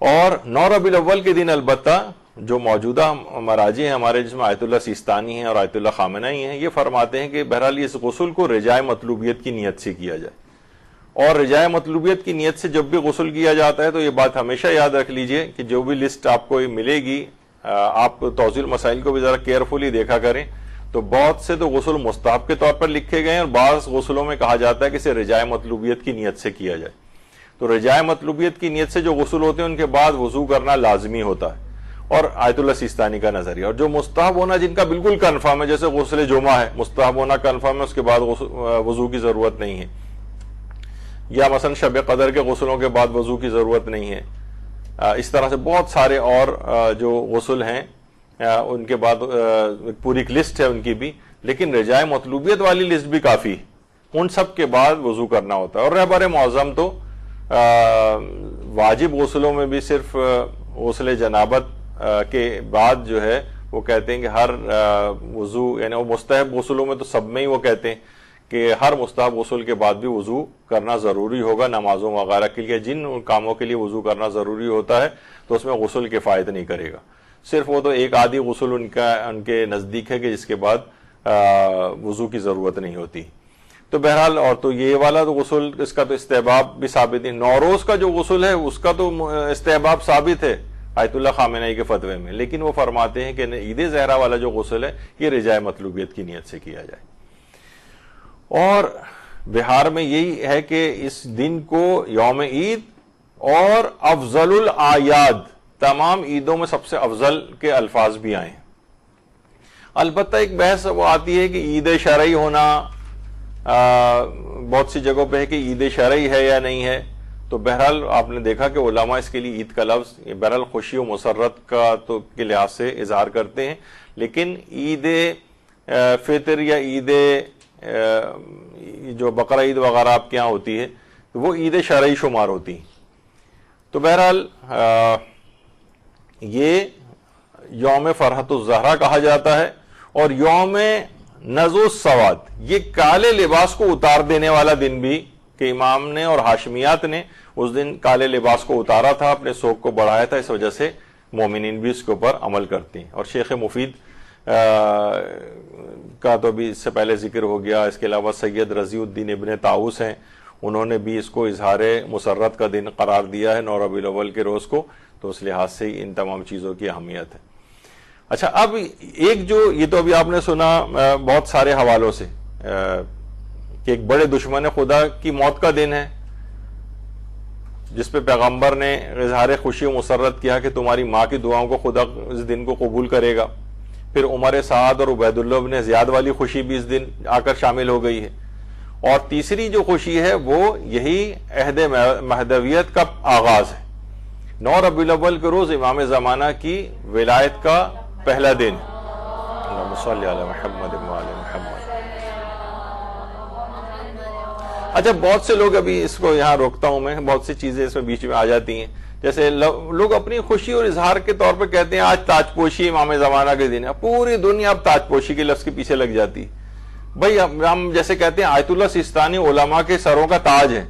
اور 9 ربیع الاول کے دن البتہ جو موجودہ مراجع ہیں ہمارے، جس میں آیت اللہ سیستانی ہیں اور آیت اللہ خامنہئی ہیں، یہ فرماتے ہیں کہ بہرحال اس غسل کو رجاء مطلوبیت کی نیت سے کیا جائے، اور رجاء مطلوبیت کی نیت سے جب بھی غسل کیا جاتا ہے تو یہ بات ہمیشہ یاد رکھ لیجئے کہ جو بھی لسٹ آپ کو ملے گی، آپ توضیح المسائل کو بھی ذرا کیئرفلی دیکھا کریں، تو بہت سے تو غسل مستحب کے طور پر لکھے گئے ہیں، اور بعض غسلوں میں کہا جاتا ہے کہ اسے رجاء مطلوبیت کی نیت سے کیا جائے۔ تو رجاء مطلوبیت کی نیت سے جو غسل ہوتے ہیں ان کے بعد وضو کرنا لازمی ہوتا ہے، اور آیت اللہ سیستانی کا نظریہ۔ اور جو مستحب ہونا جن کا بالکل کنفرم ہے، جیسے غسل جمعہ ہے، مستحب ہونا کنفرم ہے، اس کے بعد وضو کی ضرورت نہیں ہے، یا مثلا شب قدر کے غسلوں کے بعد وضو کی ضرورت نہیں ہے، اس طرح سے بہت سارے اور جو غسل ہیں ان کے بعد پوری ایک لسٹ ہے ان کی بھی، لیکن رجاء مطلوبیت والی لسٹ بھی کافی، ان سب کے بعد وضو کرنا ہوتا ہے۔ اور رہبر معظم تو واجب غسلوں میں بھی صرف غسل جنابت کے بعد جو ہے وہ کہتے ہیں کہ ہر وضو، یعنی وہ مستحب غسلوں میں تو سب میں ہی وہ کہتے ہیں کہ ہر مستحب غسل کے بعد بھی وضو کرنا ضروری ہوگا نمازوں وغیرہ کے لیے۔ جن کاموں کے لیے وضو کرنا ضروری ہوتا ہے تو اس میں غسل کفایت نہیں کرے گا، صرف وہ تو ایک آدھی غسل ان کے نزدیک ہے کہ جس کے بعد وضو کی ضرورت نہیں ہوتی۔ تو بہرحال اور تو یہ والا تو غسل، اس کا تو استحباب بھی ثابت ہے۔ نوروز کا جو غسل ہے اس کا تو استحباب ثابت ہے آیت اللہ خامنہئی کے فتوے میں، لیکن وہ فرماتے ہیں کہ عید زہرا والا جو غسل ہے یہ رجاء مطلوبیت کی نیت سے کیا جائے۔ اور بہار میں یہی ہے کہ اس دن کو یوم عید اور افضل الاعیاد، تمام عیدوں میں سب سے افضل کے الفاظ بھی آئے ہیں۔ البتہ ایک بحث وہ آتی ہے کہ عید شرعی ہونا بہت سی جگہوں پہ ہے کہ عید شرعی ہے یا نہیں ہے. تو بہرحال آپ نے دیکھا کہ علماء اس کے لیے عید کا لفظ بہرحال خوشی و مسرت کا تو کے لحاظ سے اظہار کرتے ہیں، لیکن عید فطر یا عید جو بقرہ عید وغیرہ آپ کے یہاں ہوتی ہے وہ عید شرعی شمار ہوتی ہیں. تو بہرحال یہ یوم فرحت الزہرا کہا جاتا ہے، اور یوم نزع السواد یہ کالے لباس کو اتار دینے والا دن بھی، کہ امام نے اور ہاشمیات نے اس دن کالے لباس کو اتارا تھا، اپنے سوگ کو بڑھایا تھا، اس وجہ سے مومنین بھی اس کے اوپر عمل کرتے ہیں. اور شیخ مفید کا تو بھی اس سے پہلے ذکر ہو گیا. اس کے علاوہ سید رضی الدین ابن طاؤس ہیں، انہوں نے بھی اس کو اظہار مسرت کا دن قرار دیا ہے 9 ربیع الاول کے روز کو. تو اس لحاظ سے ان تمام چیزوں کی اہمیت ہے. اچھا، اب ایک جو یہ تو ابھی آپ نے سنا بہت سارے حوالوں سے کہ ایک بڑے دشمن خدا کی موت کا دن ہے، جس پہ پیغمبر نے اظہار خوشی و مسرت کیا کہ تمہاری ماں کی دعاؤں کو خدا اس دن کو قبول کرے گا. پھر عمر سعد اور عبید اللہ بن زیاد والی خوشی بھی اس دن آ کر شامل ہو گئی ہے. اور تیسری جو خوشی ہے وہ یہی عہد مہدویت کا آغاز ہے. 9 ربیع الاول کے روز امام زمانہ کی ولایت کا پہلا دن. اللہم صلی علی محمد وعلی محمد. اچھا، بہت سے لوگ، ابھی اس کو یہاں روکتا ہوں میں، بہت سی چیزیں اس میں بیچ میں آ جاتی ہیں. جیسے لوگ اپنی خوشی اور اظہار کے طور پہ کہتے ہیں آج تاج پوشی امام زمانہ کے دن ہے. پوری دنیا اب تاج پوشی کے لفظ کے پیچھے لگ جاتی. بھائی ہم جیسے کہتے ہیں آیت اللہ سیستانی علماء کے سروں کا تاج ہے،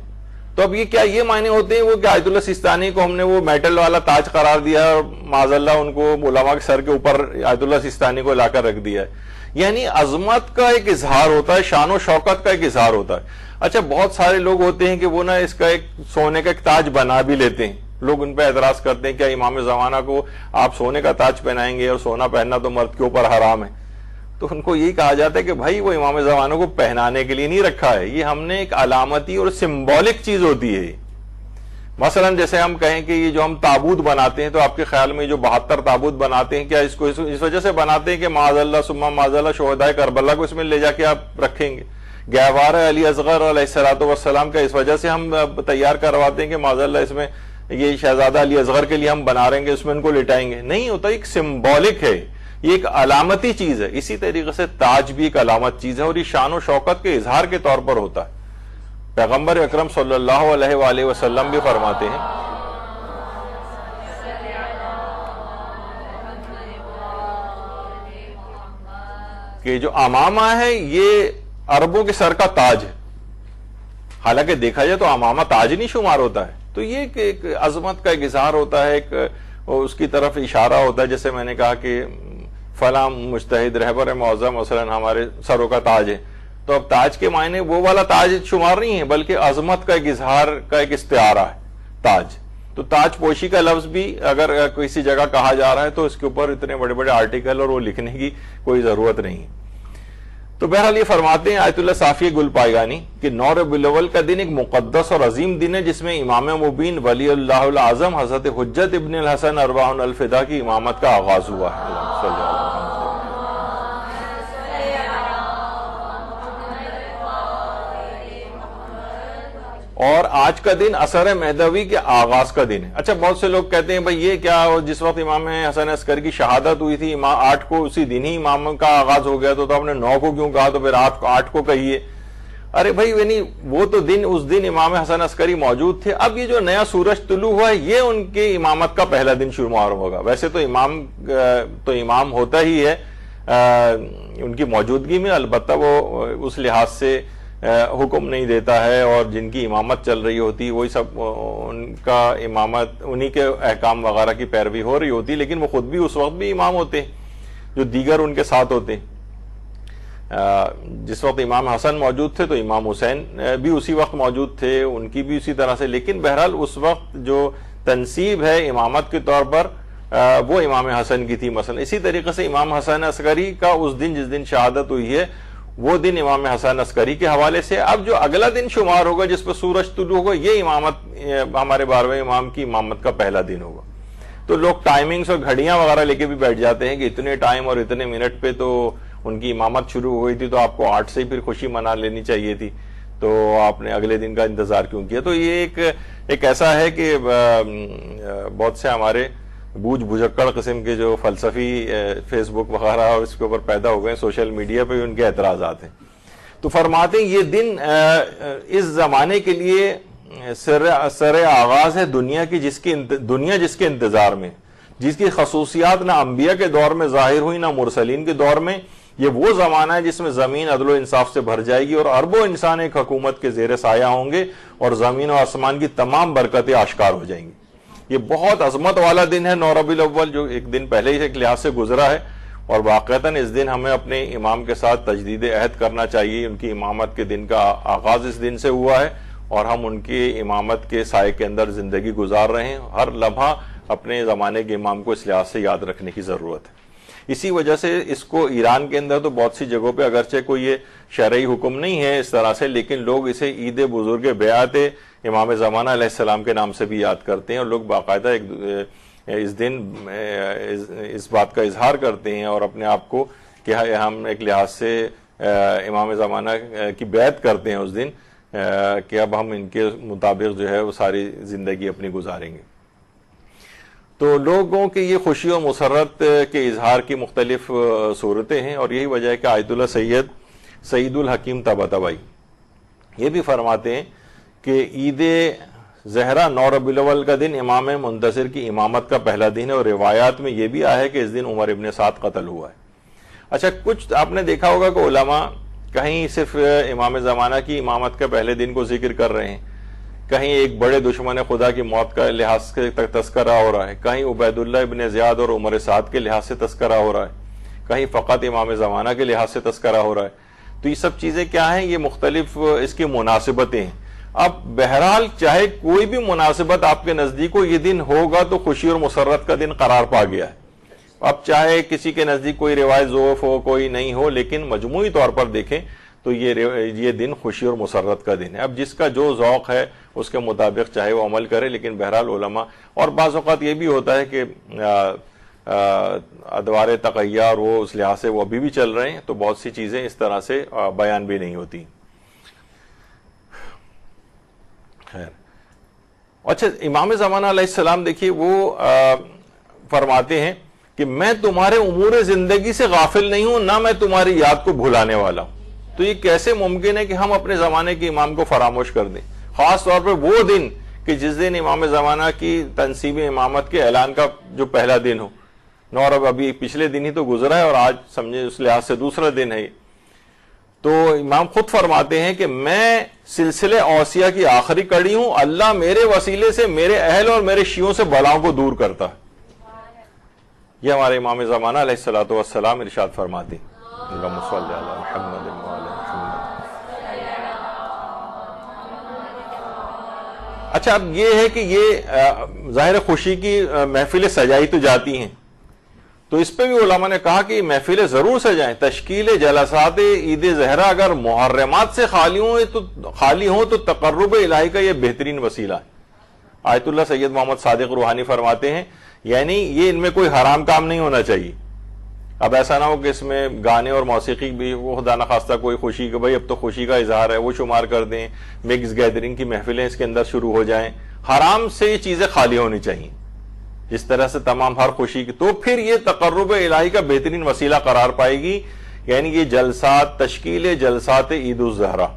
تو اب یہ کیا یہ معنی ہوتے ہیں وہ کہ آیت اللہ سیستانی کو ہم نے وہ میٹل والا تاج قرار دیا ہے اور معاذ اللہ ان کو علماء کے سر کے اوپر آیت اللہ سیستانی کو لا کر رکھ دیا ہے؟ یعنی عظمت کا ایک اظہار ہوتا ہے، شان و شوکت کا ایک اظہار ہوتا ہے. اچھا، بہت سارے لوگ ہوتے ہیں کہ وہ اس کا ایک سونے کا ایک تاج بنا بھی لیتے ہیں. لوگ ان پہ اعتراض کرتے ہیں کیا امام زمانہ کو آپ سونے کا تاج پہنائیں گے، اور سونا پہننا تو مرد کے اوپر حرام ہے. تو ان کو یہی کہا جاتا ہے کہ بھائی وہ امام زمانہ کو پہنانے کے لیے نہیں رکھا ہے، یہ ہم نے ایک علامتی اور سمبولک چیز ہوتی ہے. مثلا جیسے ہم کہیں کہ یہ جو ہم تابوت بناتے ہیں، تو آپ کے خیال میں جو 72 تابوت بناتے ہیں، کیا اس کو اس وجہ سے بناتے ہیں کہ معاذ اللہ ثم معاذ اللہ شہدائے کربلا کو اس میں لے جا کے آپ رکھیں گے؟ گہوار علی اصغر علیہ الصلوۃ والسلام کا اس وجہ سے ہم تیار کرواتے ہیں کہ معاذ اللہ اس میں یہ شہزادہ علی اصغر کے لیے ہم بنا رہے ہیں کہ اس میں ان کو لٹائیں گے؟ نہیں ہوتا، ایک سمبولک ہے، یہ ایک علامتی چیز ہے. اسی طریقے سے تاج بھی ایک علامت چیز ہے، اور یہ شان و شوکت کے اظہار کے طور پر ہوتا ہے. پیغمبر اکرم صلی اللہ علیہ وآلہ وسلم بھی فرماتے ہیں کہ جو امامہ ہے یہ عربوں کے سر کا تاج ہے. حالانکہ دیکھا جائے تو امامہ تاج نہیں شمار ہوتا ہے. تو یہ ایک عظمت کا ایک اظہار ہوتا ہے، ایک اس کی طرف اشارہ ہوتا ہے. جیسے میں نے کہا کہ فلاں مجتہد رہبر معظم مثلا ہمارے سروں کا تاج ہے، تو اب تاج کے معنی وہ والا تاج شمار نہیں ہے، بلکہ عظمت کا ایک اظہار کا ایک استعارہ ہے تاج. تو تاج پوشی کا لفظ بھی اگر کسی جگہ کہا جا رہا ہے تو اس کے اوپر اتنے بڑے بڑے آرٹیکل اور وہ لکھنے کی کوئی ضرورت نہیں. تو بہرحال یہ فرماتے ہیں آیت اللہ صافی گل پائیگانی کہ 9 ربیع الاول کا دن ایک مقدس اور عظیم دن ہے، جس میں امام مبین ولی اللہ الاعظم حضرت حجت ابن الحسن ارواح الفدا کی امامت کا آغاز ہوا ہے. اور آج کا دن اثر مہدوی کے آغاز کا دن ہے. اچھا، بہت سے لوگ کہتے ہیں بھئی یہ کیا، جس وقت امام حسن عسکری کی شہادت ہوئی تھی 8 کو اسی دن ہی امام کا آغاز ہو گیا، تو آپ نے 9 کو کیوں کہا، تو پھر 8 کو کہیے. ارے بھائی یعنی وہ تو دن اس دن امام حسن عسکری موجود تھے. اب یہ جو نیا سورج طلوع ہوا ہے یہ ان کی امامت کا پہلا دن شمار ہوگا. ویسے تو امام ہوتا ہی ہے ان کی موجودگی میں، البتہ وہ اس لحاظ سے حکم نہیں دیتا ہے، اور جن کی امامت چل رہی ہوتی وہی سب ان کا امامت انہی کے احکام وغیرہ کی پیروی ہو رہی ہوتی، لیکن وہ خود بھی اس وقت بھی امام ہوتے ہیں جو دیگر ان کے ساتھ ہوتے ہیں. جس وقت امام حسن موجود تھے تو امام حسین بھی اسی وقت موجود تھے، ان کی بھی اسی طرح سے. لیکن بہرحال اس وقت جو تنصیب ہے امامت کے طور پر وہ امام حسن کی تھی. مثلا اسی طریقے سے امام حسن عسکری کا اس دن جس دن شہادت ہوئی ہے وہ دن امام حسن عسکری کے حوالے سے. اب جو اگلا دن شمار ہوگا جس پہ سورج طلوع ہوگا، یہ امامت ہمارے 12ویں امام کی امامت کا پہلا دن ہوگا. تو لوگ ٹائمنگز اور گھڑیاں وغیرہ لے کے بھی بیٹھ جاتے ہیں کہ اتنے ٹائم اور اتنے منٹ پہ تو ان کی امامت شروع ہوئی تھی تو آپ کو 8 سے ہی پھر خوشی منا لینی چاہیے تھی، تو آپ نے اگلے دن کا انتظار کیوں کیا؟ تو یہ ایک ایسا ہے کہ بہت سے ہمارے بوجھ بجکڑ قسم کے جو فلسفی فیس بک وغیرہ اور اس کے اوپر پیدا ہو گئے، سوشل میڈیا پہ بھی ان کے اعتراضات ہیں. تو فرماتے ہیں یہ دن اس زمانے کے لیے سر آغاز ہے دنیا جس کے انتظار میں، جس کی خصوصیات نہ انبیاء کے دور میں ظاہر ہوئی نہ مرسلین کے دور میں. یہ وہ زمانہ ہے جس میں زمین عدل و انصاف سے بھر جائے گی اور اربوں انسان ایک حکومت کے زیر سایہ ہوں گے اور زمین و آسمان کی تمام برکتیں آشکار ہو جائیں گی. یہ بہت عظمت والا دن ہے 9 ربیع الاول، جو ایک دن پہلے ہی ایک لحاظ سے گزرا ہے، اور واقعتاً اس دن ہمیں اپنے امام کے ساتھ تجدید عہد کرنا چاہیے. ان کی امامت کے دن کا آغاز اس دن سے ہوا ہے اور ہم ان کی امامت کے سائے کے اندر زندگی گزار رہے ہیں. ہر لمحہ اپنے زمانے کے امام کو اس لحاظ سے یاد رکھنے کی ضرورت ہے. اسی وجہ سے اس کو ایران کے اندر تو بہت سی جگہوں پہ اگرچہ کوئی یہ شرعی حکم نہیں ہے اس طرح سے، لیکن لوگ اسے عید بزرگ بیعت امام زمانہ علیہ السلام کے نام سے بھی یاد کرتے ہیں، اور لوگ باقاعدہ اس دن اس بات کا اظہار کرتے ہیں اور اپنے آپ کو کہ ہم ایک لحاظ سے امام زمانہ کی بیعت کرتے ہیں اس دن کہ اب ہم ان کے مطابق جو ہے وہ ساری زندگی اپنی گزاریں گے. تو لوگوں کی یہ خوشی و مسرت کے اظہار کی مختلف صورتیں ہیں، اور یہی وجہ ہے کہ آیت اللہ سعید الحکیم طباطبائی یہ بھی فرماتے ہیں کہ عید زہرا 9 ربیع الاول کا دن امام منتصر کی امامت کا پہلا دن ہے، اور روایات میں یہ بھی آیا ہے کہ اس دن عمر ابن سعد قتل ہوا ہے. اچھا، کچھ آپ نے دیکھا ہوگا کہ علماء کہیں صرف امام زمانہ کی امامت کے پہلے دن کو ذکر کر رہے ہیں، کہیں ایک بڑے دشمن خدا کی موت کا لحاظ سے تذکرہ ہو رہا ہے، کہیں عبید اللہ ابن زیاد اور عمر سعد کے لحاظ سے تذکرہ ہو رہا ہے، کہیں فقط امام زمانہ کے لحاظ سے تذکرہ ہو رہا ہے. تو یہ سب چیزیں کیا ہیں؟ یہ مختلف اس کی مناسبتیں ہیں. اب بہرحال چاہے کوئی بھی مناسبت آپ کے نزدیک ہو، یہ دن ہوگا تو خوشی اور مسرت کا دن قرار پا گیا ہے. اب چاہے کسی کے نزدیک کوئی روایت ضعف ہو، کوئی نہیں ہو، لیکن مجموعی طور پر دیکھیں تو یہ دن خوشی اور مسرت کا دن ہے. اب جس کا جو ذوق ہے اس کے مطابق چاہے وہ عمل کرے، لیکن بہرحال علماء، اور بعض اوقات یہ بھی ہوتا ہے کہ ادوار تقیہ اور وہ اس لحاظ سے وہ ابھی بھی چل رہے ہیں، تو بہت سی چیزیں اس طرح سے بیان بھی نہیں ہوتی. خیر، اچھا، امام زمانہ علیہ السلام دیکھیے وہ فرماتے ہیں کہ میں تمہارے امور زندگی سے غافل نہیں ہوں، نہ میں تمہاری یاد کو بھلانے والا ہوں. تو یہ کیسے ممکن ہے کہ ہم اپنے زمانے کے امام کو فراموش کر دیں، خاص طور پہ وہ دن کہ جس دن امام زمانہ کی تنصیب امامت کے اعلان کا جو پہلا دن ہو. 9 ربیع ابھی پچھلے دن ہی تو گزرا ہے اور آج سمجھے اس لحاظ سے دوسرا دن ہے. تو امام خود فرماتے ہیں کہ میں سلسلے اوصیہ کی آخری کڑی ہوں، اللہ میرے وسیلے سے میرے اہل اور میرے شیعوں سے بلاؤں کو دور کرتا ہے. یہ ہمارے امام زمانہ علیہ السلام ارشاد فرماتے ہیں. اللہم صلی علی محمد وعلی محمد. اچھا، اب یہ ہے کہ یہ ظاہر خوشی کی محفلیں سجائی تو جاتی ہیں، تو اس پہ بھی علماء نے کہا کہ محفلیں ضرور سجائیں. تشکیل جلسات عید زہرا اگر محرمات سے خالی ہوں تو تقرب الہی کا یہ بہترین وسیلہ ہے. آیت اللہ سید محمد صادق روحانی فرماتے ہیں یعنی یہ ان میں کوئی حرام کام نہیں ہونا چاہیے. اب ایسا نہ ہو کہ اس میں گانے اور موسیقی بھی وہ خدا نخواستہ کوئی خوشی کہ بھائی اب تو خوشی کا اظہار ہے وہ شمار کر دیں، مکس گیدرنگ کی محفلیں اس کے اندر شروع ہو جائیں. حرام سے یہ چیزیں خالی ہونی چاہیے جس طرح سے تمام ہر خوشی کی. تو پھر یہ تقرب الہی کا بہترین وسیلہ قرار پائے گی. یعنی یہ جلسات، تشکیل جلسات عید الزہرا،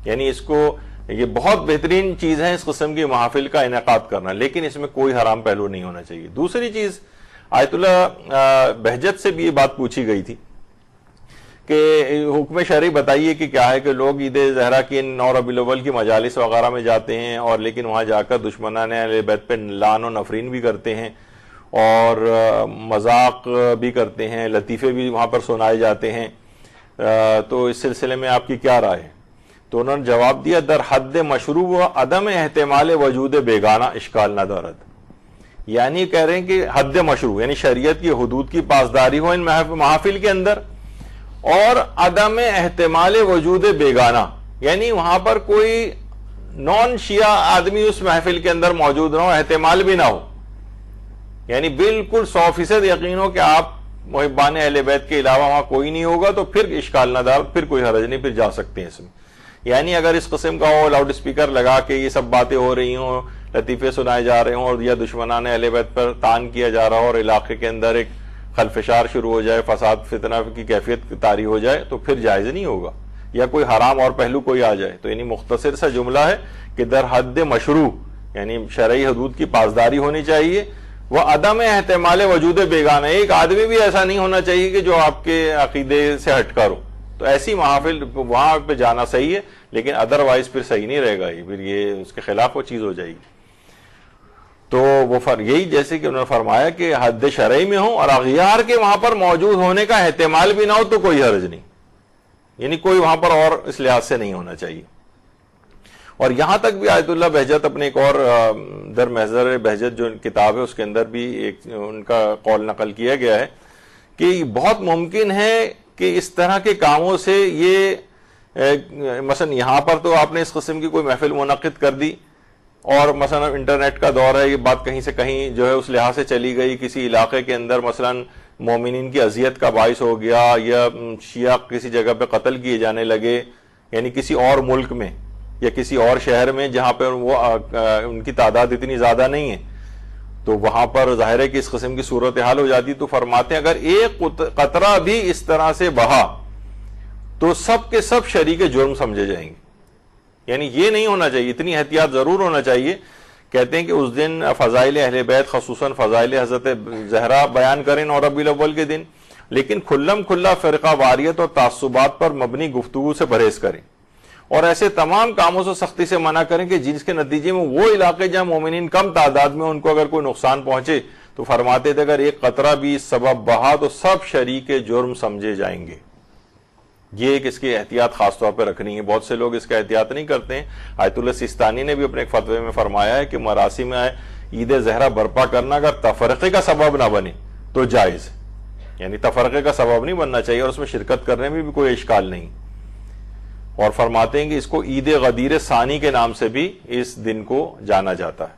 یعنی اس کو یہ بہت بہترین چیز ہے اس قسم کی محافل کا انعقاد کرنا، لیکن اس میں کوئی حرام پہلو نہیں ہونا چاہیے. دوسری چیز، آیت اللہ بہجت سے بھی یہ بات پوچھی گئی تھی کہ حکم شرعی بتائیے کہ کیا ہے کہ لوگ عید زہرا کی 9 ربیع الاول کی مجالس وغیرہ میں جاتے ہیں اور لیکن وہاں جا کر دشمنان اہل بیت پہ لعن و نفرین بھی کرتے ہیں اور مذاق بھی کرتے ہیں، لطیفے بھی وہاں پر سنائے جاتے ہیں، تو اس سلسلے میں آپ کی کیا رائے ہے؟ تو انہوں نے جواب دیا در حد مشروع و عدم احتمال وجود بیگانہ اشکال نہ دارد. یعنی کہہ رہے ہیں کہ حد مشروع یعنی شریعت کی حدود کی پاسداری ہو ان محافل کے اندر، اور عدم احتمال وجود بیگانہ یعنی وہاں پر کوئی نان شیعہ آدمی اس محفل کے اندر موجود نہ ہو، احتمال بھی نہ ہو، یعنی بالکل 100% یقین ہو کہ آپ محبان اہل بیت کے علاوہ وہاں کوئی نہیں ہوگا تو پھر اشکال نہ دار، پھر کوئی حرج نہیں، پھر جا سکتے ہیں اس میں. یعنی اگر اس قسم کا ہو لاؤڈ اسپیکر لگا کے یہ سب باتیں ہو رہی ہوں، لطیفے سنائے جا رہے ہوں، اور یا دشمنان اہل بیت پر تان کیا جا رہا ہو اور علاقے کے اندر ایک خلفشار شروع ہو جائے، فساد فتنہ کی کیفیت طاری ہو جائے، تو پھر جائز نہیں ہوگا. یا کوئی حرام اور پہلو کوئی آ جائے تو یعنی مختصر سا جملہ ہے کہ در حد مشروع یعنی شرعی حدود کی پاسداری ہونی چاہیے. وہ عدم احتمال وجود بیگانہ، ایک آدمی بھی ایسا نہیں ہونا چاہیے کہ جو آپ کے عقیدے سے ہٹ کر ہو، تو ایسی محافل وہاں پہ جانا صحیح ہے، لیکن ادروائز پھر صحیح نہیں رہے گا، پھر یہ اس کے خلاف وہ چیز ہو جائے گی. تو وہ یہی جیسے کہ انہوں نے فرمایا کہ حد شرعی میں ہو اور اغیار کے وہاں پر موجود ہونے کا احتمال بھی نہ ہو تو کوئی حرج نہیں، یعنی کوئی وہاں پر اور اس لحاظ سے نہیں ہونا چاہیے. اور یہاں تک بھی آیت اللہ بہجت اپنے ایک اور در محضر بہجت جو کتاب ہے اس کے اندر بھی ایک ان کا قول نقل کیا گیا ہے کہ بہت ممکن ہے کہ اس طرح کے کاموں سے یہ مثلا یہاں پر تو آپ نے اس قسم کی کوئی محفل منعقد کر دی اور مثلا انٹرنیٹ کا دور ہے، یہ بات کہیں سے کہیں جو ہے اس لحاظ سے چلی گئی، کسی علاقے کے اندر مثلا مومنین کی اذیت کا باعث ہو گیا یا شیعہ کسی جگہ پہ قتل کیے جانے لگے، یعنی کسی اور ملک میں یا کسی اور شہر میں جہاں پہ وہ ان کی تعداد اتنی زیادہ نہیں ہے، تو وہاں پر ظاہر ہے کہ اس قسم کی صورتحال ہو جاتی. تو فرماتے ہیں اگر ایک قطرہ بھی اس طرح سے بہا تو سب کے سب شریک جرم سمجھے جائیں گے. یعنی یہ نہیں ہونا چاہیے، اتنی احتیاط ضرور ہونا چاہیے. کہتے ہیں کہ اس دن فضائل اہل بیت خصوصاً فضائل حضرت زہرا بیان کریں 9 ربیع الاول کے دن، لیکن کھلم کھلا فرقہ واریت اور تعصبات پر مبنی گفتگو سے پرہیز کریں اور ایسے تمام کاموں سے سختی سے منع کریں کہ جس کے نتیجے میں وہ علاقے جہاں مومنین کم تعداد میں ان کو اگر کوئی نقصان پہنچے تو فرماتے تھے اگر ایک قطرہ بھی اس سبب بہا تو سب شریک جرم سمجھے جائیں گے. یہ ایک اس کی احتیاط خاص طور پہ رکھنی ہے. بہت سے لوگ اس کا احتیاط نہیں کرتے ہیں. آیت اللہ سیستانی نے بھی اپنے ایک فتوے میں فرمایا ہے کہ مراسم عید زہرا برپا کرنا اگر تفرقے کا سبب نہ بنے تو جائز، یعنی تفرقے کا سبب نہیں بننا چاہیے اور اس میں شرکت کرنے میں بھی کوئی اشکال نہیں. اور فرماتے ہیں کہ اس کو عید غدیر ثانی کے نام سے بھی اس دن کو جانا جاتا ہے.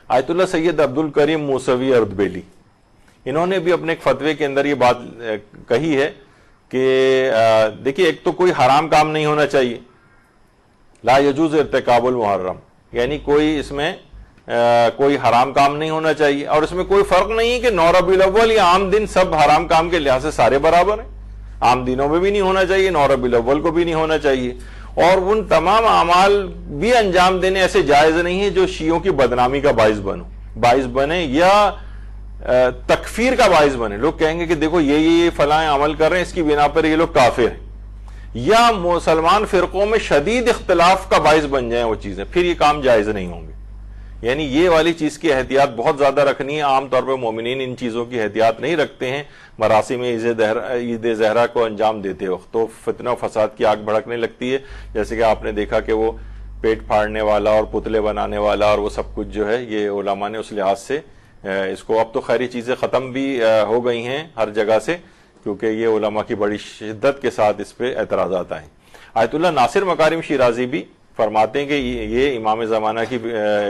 آیت اللہ سید عبد الکریم موسوی اردبیلی انہوں نے بھی اپنے ایک فتوے کے اندر یہ بات کہی ہے کہ دیکھیے ایک تو کوئی حرام کام نہیں ہونا چاہیے، لا یجوز ارتکاب المحرم، یعنی کوئی اس میں کوئی حرام کام نہیں ہونا چاہیے. اور اس میں کوئی فرق نہیں کہ 9 ربیع الاول یا عام دن سب حرام کام کے لحاظ سے سارے برابر ہیں. عام دنوں میں بھی نہیں ہونا چاہیے، 9 ربیع الاول کو بھی نہیں ہونا چاہیے. اور ان تمام اعمال بھی انجام دینے ایسے جائز نہیں ہیں جو شیعوں کی بدنامی کا باعث بنے یا تکفیر کا باعث بنے. لوگ کہیں گے کہ دیکھو یہ فلاں عمل کر رہے ہیں، اس کی بنا پر یہ لوگ کافر ہیں، یا مسلمان فرقوں میں شدید اختلاف کا باعث بن جائیں وہ چیزیں، پھر یہ کام جائز نہیں ہوں گے. یعنی یہ والی چیز کی احتیاط بہت زیادہ رکھنی ہے. عام طور پہ مومنین ان چیزوں کی احتیاط نہیں رکھتے ہیں مراسم عید زہرا کو انجام دیتے وقت، تو فتنہ و فساد کی آگ بھڑکنے لگتی ہے. جیسے کہ آپ نے دیکھا کہ وہ پیٹ پھاڑنے والا اور پتلے بنانے والا اور وہ سب کچھ جو ہے یہ علماء نے اس لحاظ سے اس کو، اب تو خیری چیزیں ختم بھی ہو گئی ہیں ہر جگہ سے کیونکہ یہ علماء کی بڑی شدت کے ساتھ اس پہ اعتراضات آئے. آیت اللہ ناصر مکارم شیرازی بھی فرماتے ہیں کہ یہ امام زمانہ کی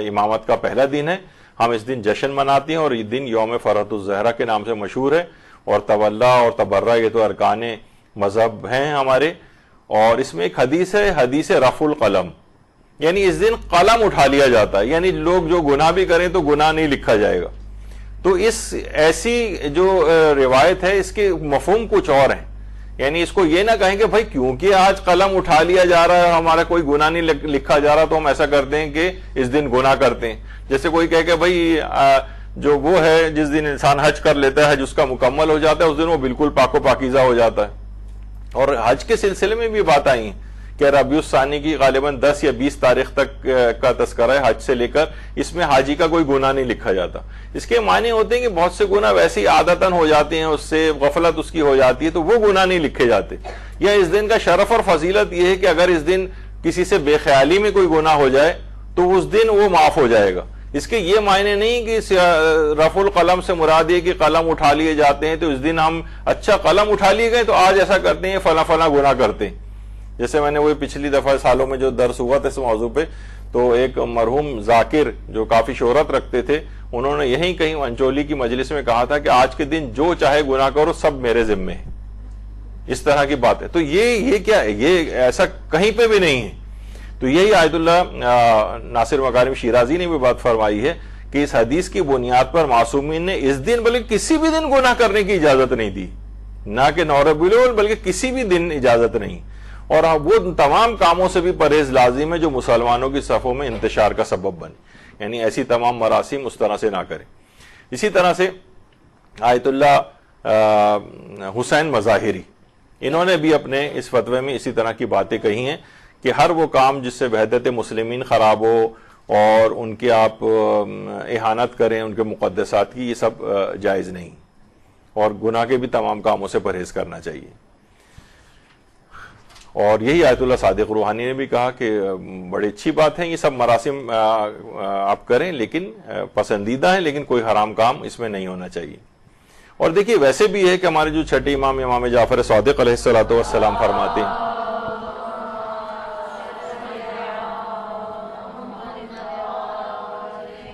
امامت کا پہلا دن ہے، ہم اس دن جشن مناتے ہیں اور یہ دن یوم فرحت الزہرا کے نام سے مشہور ہے. اور تولا اور تبرہ یہ تو ارکان مذہب ہیں ہمارے. اور اس میں ایک حدیث ہے، حدیث رفع القلم، یعنی اس دن قلم اٹھا لیا جاتا ہے، یعنی لوگ جو گناہ بھی کریں تو گناہ نہیں لکھا جائے گا. تو اس ایسی جو روایت ہے اس کے مفہوم کچھ اور ہیں. یعنی اس کو یہ نہ کہیں کہ بھائی کیونکہ آج قلم اٹھا لیا جا رہا ہے ہمارا کوئی گناہ نہیں لکھا جا رہا تو ہم ایسا کرتے ہیں کہ اس دن گناہ کرتے ہیں. جیسے کوئی کہے کہ بھائی جو وہ ہے جس دن انسان حج کر لیتا ہے، حج اس کا مکمل ہو جاتا ہے، اس دن وہ بالکل پاک و پاکیزہ ہو جاتا ہے. اور حج کے سلسلے میں بھی بات آئی ہیں کہ ربیع الثانی کی غالباً 10 یا 20 تاریخ تک کا تذکرہ ہے حج سے لے کر، اس میں حاجی کا کوئی گناہ نہیں لکھا جاتا. اس کے معنی ہوتے ہیں کہ بہت سے گناہ ویسے ہی عادتاً ہو جاتے ہیں، اس سے غفلت اس کی ہو جاتی ہے تو وہ گناہ نہیں لکھے جاتے. یا اس دن کا شرف اور فضیلت یہ ہے کہ اگر اس دن کسی سے بے خیالی میں کوئی گناہ ہو جائے تو اس دن وہ معاف ہو جائے گا. اس کے یہ معنی نہیں کہ رفع القلم سے مراد یہ کہ قلم اٹھا لیے جاتے ہیں تو اس دن ہم اچھا قلم اٹھا لیے گئے تو آج ایسا کرتے ہیں فلاں فلاں گناہ کرتے ہیں. جیسے میں نے وہ پچھلی دفعہ سالوں میں جو درس ہوا تھا اس موضوع پہ تو ایک مرحوم ذاکر جو کافی شہرت رکھتے تھے، انہوں نے یہیں کہیں انچولی کی مجلس میں کہا تھا کہ آج کے دن جو چاہے گناہ کرو سب میرے ذمے ہے، اس طرح کی بات ہے۔ تو یہ کیا ہے، یہ ایسا کہیں پہ بھی نہیں ہے۔ تو یہی آیت اللہ ناصر مکارم شیرازی نے بھی بات فرمائی ہے کہ اس حدیث کی بنیاد پر معصومین نے اس دن بلکہ کسی بھی دن گناہ کرنے کی اجازت نہیں دی، نہ کہ 9 ربیع الاول بلکہ کسی بھی دن اجازت نہیں، اور وہ تمام کاموں سے بھی پرہیز لازم ہے جو مسلمانوں کی صفوں میں انتشار کا سبب بنے، یعنی ایسی تمام مراسم اس طرح سے نہ کریں۔ اسی طرح سے آیت اللہ حسین مظاہری، انہوں نے بھی اپنے اس فتوے میں اسی طرح کی باتیں کہی ہیں کہ ہر وہ کام جس سے وحدت مسلمین خراب ہو اور ان کی آپ اہانت کریں ان کے مقدسات کی، یہ سب جائز نہیں، اور گناہ کے بھی تمام کاموں سے پرہیز کرنا چاہیے۔ اور یہی آیت اللہ صادق روحانی نے بھی کہا کہ بڑی اچھی بات ہے، یہ سب مراسم آپ کریں لیکن پسندیدہ ہیں، لیکن کوئی حرام کام اس میں نہیں ہونا چاہیے۔ اور دیکھیے ویسے بھی ہے کہ ہمارے جو چھٹے امام جعفر صادق علیہ السلام فرماتے ہیں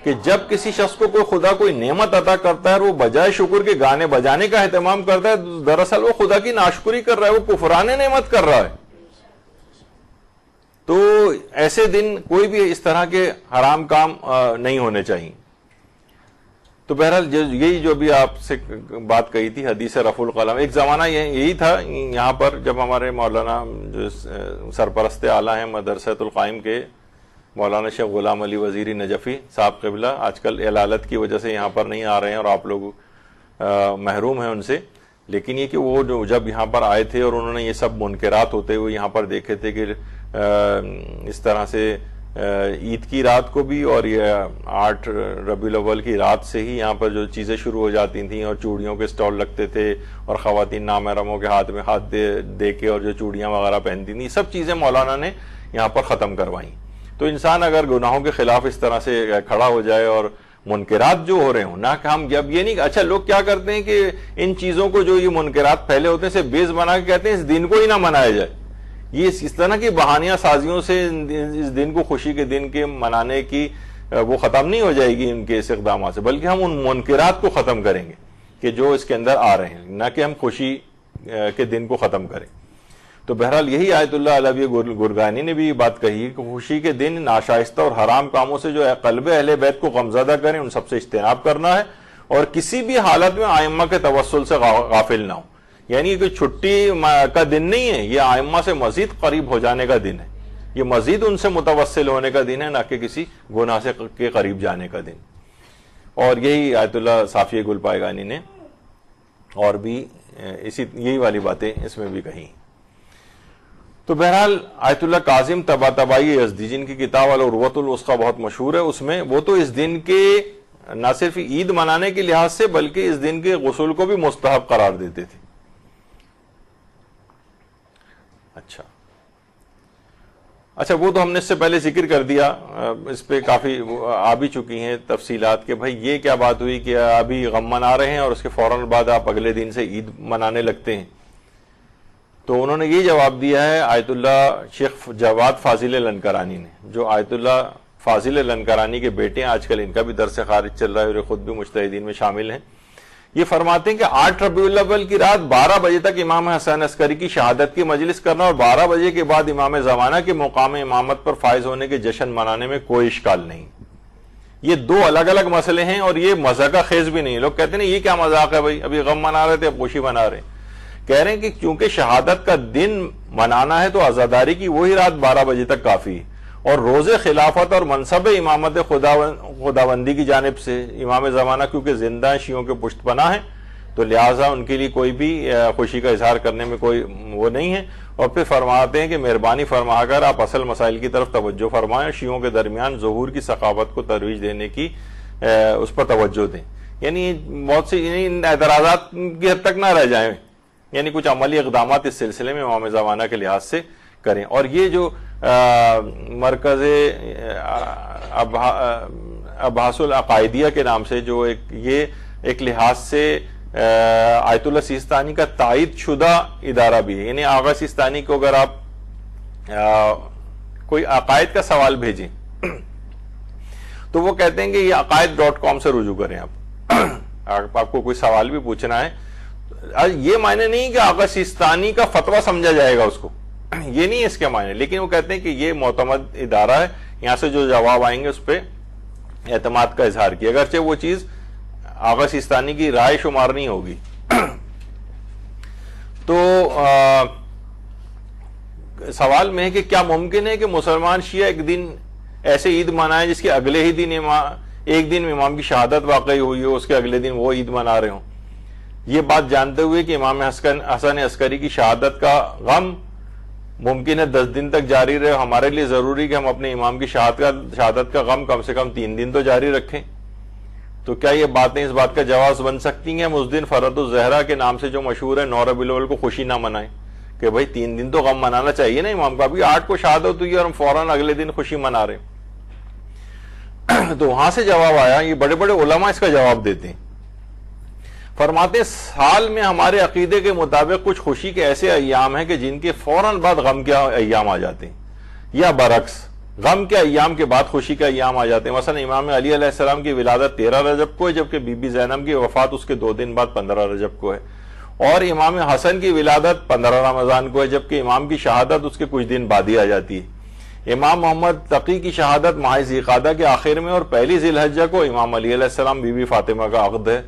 کہ جب کسی شخص کو خدا کوئی نعمت عطا کرتا ہے اور وہ بجائے شکر کے گانے بجانے کا اہتمام کرتا ہے، دراصل وہ خدا کی ناشکری کر رہا ہے، وہ کفران نعمت کر رہا ہے۔ تو ایسے دن کوئی بھی اس طرح کے حرام کام نہیں ہونے چاہیے۔ تو بہرحال یہی جو بھی آپ سے بات کہی تھی حدیث رفع القلم، ایک زمانہ یہی تھا یہاں پر جب ہمارے مولانا جو سرپرست اعلیٰ ہیں مدرسۃ القائم کے مولانا شیخ غلام علی وزیری نجفی صاحب قبلہ آج کل علالت کی وجہ سے یہاں پر نہیں آ رہے ہیں اور آپ لوگ محروم ہیں ان سے، لیکن یہ کہ وہ جو جب یہاں پر آئے تھے اور انہوں نے یہ سب منکرات ہوتے ہوئے یہاں پر دیکھے تھے کہ اس طرح سے عید کی رات کو بھی اور یہ 8 ربیع الاول کی رات سے ہی یہاں پر جو چیزیں شروع ہو جاتی تھیں اور چوڑیوں کے سٹال لگتے تھے اور خواتین نامحرموں کے ہاتھ میں ہاتھ دے کے اور جو چوڑیاں وغیرہ پہنتی تھیں، سب چیزیں مولانا نے یہاں پر ختم کروائیں۔ تو انسان اگر گناہوں کے خلاف اس طرح سے کھڑا ہو جائے اور منکرات جو ہو رہے ہوں نہ کہ ہم جب یہ نہیں، اچھا لوگ کیا کرتے ہیں کہ ان چیزوں کو جو یہ منکرات پھیلے ہوتے ہیں سے بیس بنا کے کہتے ہیں اس دن کو ہی نہ منایا جائے، یہ اس طرح کی بہانیاں سازیوں سے اس دن کو خوشی کے دن کے منانے کی وہ ختم نہیں ہو جائے گی ان کے اس اقدامات سے، بلکہ ہم ان منکرات کو ختم کریں گے کہ جو اس کے اندر آ رہے ہیں، نہ کہ ہم خوشی کے دن کو ختم کریں۔ تو بہرحال یہی آیت اللہ علوی گرگانی نے بھی یہ بات کہی کہ خوشی کے دن ناشائستہ اور حرام کاموں سے جو قلب اہل بیت کو غمزدہ کریں ان سب سے اجتناب کرنا ہے، اور کسی بھی حالت میں ائمہ کے توسل سے غافل نہ ہو، یعنی کہ چھٹی کا دن نہیں ہے، یہ ائمہ سے مزید قریب ہو جانے کا دن ہے، یہ مزید ان سے متوسل ہونے کا دن ہے، نہ کہ کسی گناہ سے کے قریب جانے کا دن۔ اور یہی آیت اللہ صافی گل پائگانی نے اور بھی یہی والی باتیں اس میں بھی کہی۔ تو بہرحال آیت اللہ کاظم طباطبائی یزدی جن کی کتاب العروۃ الوثقی بہت مشہور ہے، اس میں وہ تو اس دن کے نہ صرف عید منانے کے لحاظ سے بلکہ اس دن کے غسل کو بھی مستحب قرار دیتے تھے۔ اچھا وہ تو ہم نے اس سے پہلے ذکر کر دیا، اس پہ کافی آ بھی چکی ہیں تفصیلات کہ بھائی یہ کیا بات ہوئی کہ ابھی غم منا رہے ہیں اور اس کے فوراً بعد آپ اگلے دن سے عید منانے لگتے ہیں۔ تو انہوں نے یہ جواب دیا ہے آیت اللہ شیخ جواد فاضل لنکرانی نے، جو آیت اللہ فاضل لنکرانی کے بیٹے ہیں، آج کل ان کا بھی درس خارج چل رہا ہے اور خود بھی مجتہدین میں شامل ہیں۔ یہ فرماتے ہیں کہ 8 ربیع الاول کی رات 12 بجے تک امام حسین عسکری کی شہادت کی مجلس کرنا اور 12 بجے کے بعد امام زمانہ کے مقام امامت پر فائز ہونے کے جشن منانے میں کوئی اشکال نہیں۔ یہ دو الگ الگ مسئلے ہیں اور یہ مذاق خیز بھی نہیں۔ لوگ کہتے ہیں یہ کیا مذاق ہے بھائی، ابھی غم منا رہے تھے اب خوشی منا رہے ہیں۔ کہہ رہے ہیں کہ کیونکہ شہادت کا دن منانا ہے تو عزاداری کی وہی رات 12 بجے تک کافی ہے، اور روز خلافت اور منصب امامت خداوندی کی جانب سے امام زمانہ کیونکہ زندہ شیعوں کے پشت پناہ ہیں تو لہٰذا ان کے لیے کوئی بھی خوشی کا اظہار کرنے میں کوئی وہ نہیں ہے۔ اور پھر فرماتے ہیں کہ مہربانی فرما کر آپ اصل مسائل کی طرف توجہ فرمائیں، شیعوں کے درمیان ظہور کی ثقافت کو ترویج دینے کی اس پر توجہ دیں، یعنی بہت سی اعتراضات کی حد تک نہ رہ جائیں، یعنی کچھ عملی اقدامات اس سلسلے میں امام زمانہ کے لحاظ سے کریں۔ اور یہ جو مرکز ابحاث العقائدیہ کے نام سے جو یہ ایک لحاظ سے آیت اللہ سیستانی کا تائید شدہ ادارہ بھی ہے، یعنی آغا سیستانی کو اگر آپ کوئی عقائد کا سوال بھیجیں تو وہ کہتے ہیں کہ یہ عقائد.com سے رجوع کریں آپ کو کوئی سوال بھی پوچھنا ہے. یہ معنی نہیں کہ آغا سیستانی کا فتویٰ سمجھا جائے گا اس کو, یہ نہیں اس کے معنی, لیکن وہ کہتے ہیں کہ یہ معتمد ادارہ ہے, یہاں سے جو جواب آئیں گے اس پہ اعتماد کا اظہار کیا, اگرچہ وہ چیز آغا سیستانی کی رائے شمار نہیں ہوگی. تو سوال میں ہے کہ کیا ممکن ہے کہ مسلمان شیعہ ایک دن ایسے عید منائے جس کے اگلے ہی دن ایک دن امام کی شہادت واقعی ہوئی ہو, اس کے اگلے دن وہ عید منا رہے ہوں. یہ بات جانتے ہوئے کہ امام حسن عسکری کی شہادت کا غم ممکن ہے 10 دن تک جاری رہے, ہمارے لیے ضروری کہ ہم اپنے امام کی شہادت کا غم کم سے کم 3 دن تو جاری رکھیں. تو کیا یہ باتیں اس بات کا جواز بن سکتی ہیں ہم اس دن فرد الزہرا کے نام سے جو مشہور ہے 9 ربیع الاول کو خوشی نہ منائیں, کہ بھائی 3 دن تو غم منانا چاہیے نا امام کا, ابھی 8 کو شہادت ہوئی اور ہم فوراً اگلے دن خوشی منا رہے ہیں. تو وہاں سے جواب آیا, یہ بڑے بڑے علماء اس کا جواب دیتے ہیں, فرماتے سال میں ہمارے عقیدے کے مطابق کچھ خوشی کے ایسے ایام ہیں کہ جن کے فوراً بعد غم کے ایام آ جاتے ہیں, یا برعکس غم کے ایام کے بعد خوشی کے ایام آ جاتے ہیں. مثلا امام علی علیہ السلام کی ولادت 13 رجب کو ہے, جبکہ بی بی زینب کی وفات اس کے 2 دن بعد 15 رجب کو ہے, اور امام حسن کی ولادت 15 رمضان کو ہے, جبکہ امام کی شہادت اس کے کچھ دن بعد ہی آ جاتی ہے. امام محمد تقی کی شہادت ماہ ذی القعدہ کے آخر میں, اور پہلی ذی الحجہ کو امام علی علیہ السلام بی بی فاطمہ کا عقد ہے,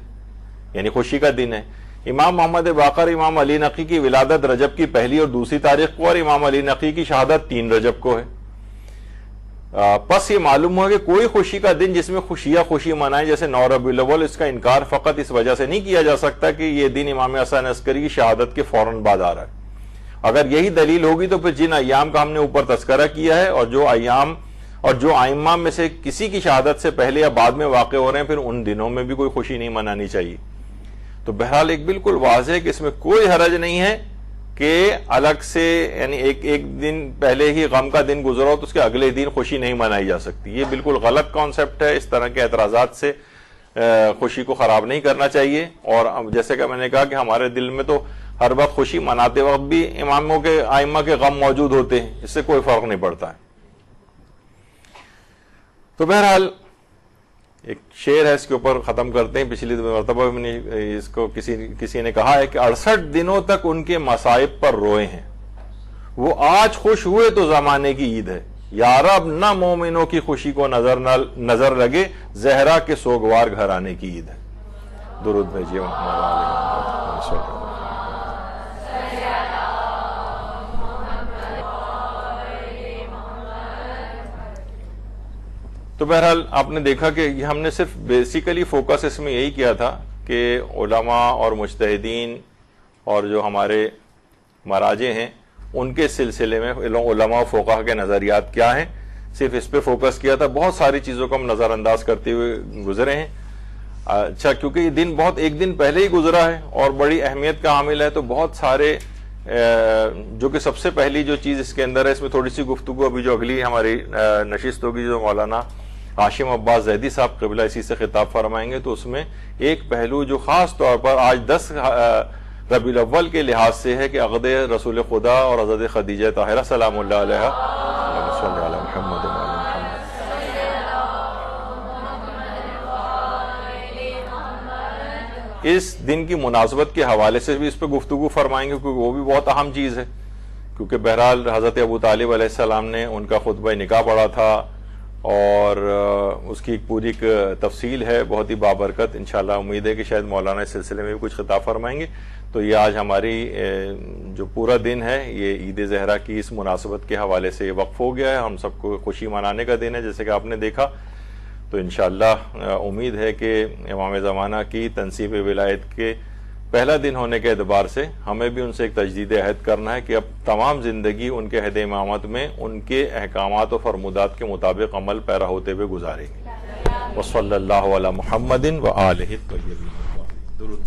یعنی خوشی کا دن ہے. امام محمد باقر امام علی نقی کی ولادت رجب کی 1 اور 2 تاریخ کو, اور امام علی نقی کی شہادت 3 رجب کو ہے. پس یہ معلوم ہوا کہ کوئی خوشی کا دن جس میں خوشی منائے جیسے 9 ربیع الاول, اس کا انکار فقط اس وجہ سے نہیں کیا جا سکتا کہ یہ دن امام حسن عسکری کی شہادت کے فوراً بعد آ رہا ہے. اگر یہی دلیل ہوگی تو پھر جن ایام کا ہم نے اوپر تذکرہ کیا ہے اور جو ائمہ میں سے کسی کی شہادت سے پہلے یا بعد میں واقع ہو رہے ہیں, پھر ان دنوں میں بھی کوئی خوشی نہیں منانی چاہیے. تو بہرحال ایک بالکل واضح ہے کہ اس میں کوئی حرج نہیں ہے کہ الگ سے, یعنی ایک دن پہلے ہی غم کا دن گزرا تو اس کے اگلے دن خوشی نہیں منائی جا سکتی. یہ بالکل غلط کانسیپٹ ہے, اس طرح کے اعتراضات سے خوشی کو خراب نہیں کرنا چاہیے. اور جیسے کہ میں نے کہا کہ ہمارے دل میں تو ہر وقت خوشی مناتے وقت بھی اماموں کے ائمہ کے غم موجود ہوتے ہیں, اس سے کوئی فرق نہیں پڑتا ہے. تو بہرحال ایک شعر ہے, اس کے اوپر ختم کرتے ہیں. پچھلی مرتبہ میں نے اس کو کسی نے کہا ہے کہ 68 دنوں تک ان کے مصائب پر روئے ہیں, وہ آج خوش ہوئے تو زمانے کی عید ہے. یا رب نہ مومنوں کی خوشی کو نظر لگے, زہرا کے سوگوار گھرانے کی عید ہے. درود بھیجیے محمد. تو بہرحال آپ نے دیکھا کہ ہم نے صرف بیسیکلی فوکس اس میں یہی کیا تھا کہ علماء اور مجتہدین اور جو ہمارے مراجع ہیں ان کے سلسلے میں علماء و فقہا کے نظریات کیا ہیں, صرف اس پہ فوکس کیا تھا. بہت ساری چیزوں کو ہم نظر انداز کرتے ہوئے گزرے ہیں. اچھا, کیونکہ یہ دن ایک دن پہلے ہی گزرا ہے اور بڑی اہمیت کا حامل ہے, تو بہت سارے جو کہ سب سے پہلی جو چیز اس کے اندر ہے, اس میں تھوڑی سی گفتگو ابھی جو اگلی ہماری نشست ہوگی جو مولانا ہاشم عباس زیدی صاحب قبلہ اسی سے خطاب فرمائیں گے, تو اس میں ایک پہلو جو خاص طور پر آج 10 ربیع الاول کے لحاظ سے ہے کہ عقد رسول خدا اور حضرت خدیجہ طاہرہ سلام اللہ علیہا صلی علی محمد اس دن کی مناسبت کے حوالے سے بھی اس پہ گفتگو فرمائیں گے, کیونکہ وہ بھی بہت اہم چیز ہے. کیونکہ بہرحال حضرت ابو طالب علیہ السلام نے ان کا خطبہ نکاح پڑھا تھا اور اس کی ایک پوری ایک تفصیل ہے بہت ہی بابرکت. انشاءاللہ امید ہے کہ شاید مولانا اس سلسلے میں بھی کچھ خطاب فرمائیں گے. تو یہ آج ہماری جو پورا دن ہے یہ عید زہرا کی اس مناسبت کے حوالے سے یہ وقف ہو گیا ہے. ہم سب کو خوشی منانے کا دن ہے جیسے کہ آپ نے دیکھا. تو انشاءاللہ امید ہے کہ امام زمانہ کی تنصیب ولایت کے پہلا دن ہونے کے اعتبار سے ہمیں بھی ان سے ایک تجدید عہد کرنا ہے کہ اب تمام زندگی ان کے عہد امامت میں ان کے احکامات و فرمودات کے مطابق عمل پیرا ہوتے ہوئے گزاریں گے. وصلی اللہ علی محمد و آلہ الطیبین.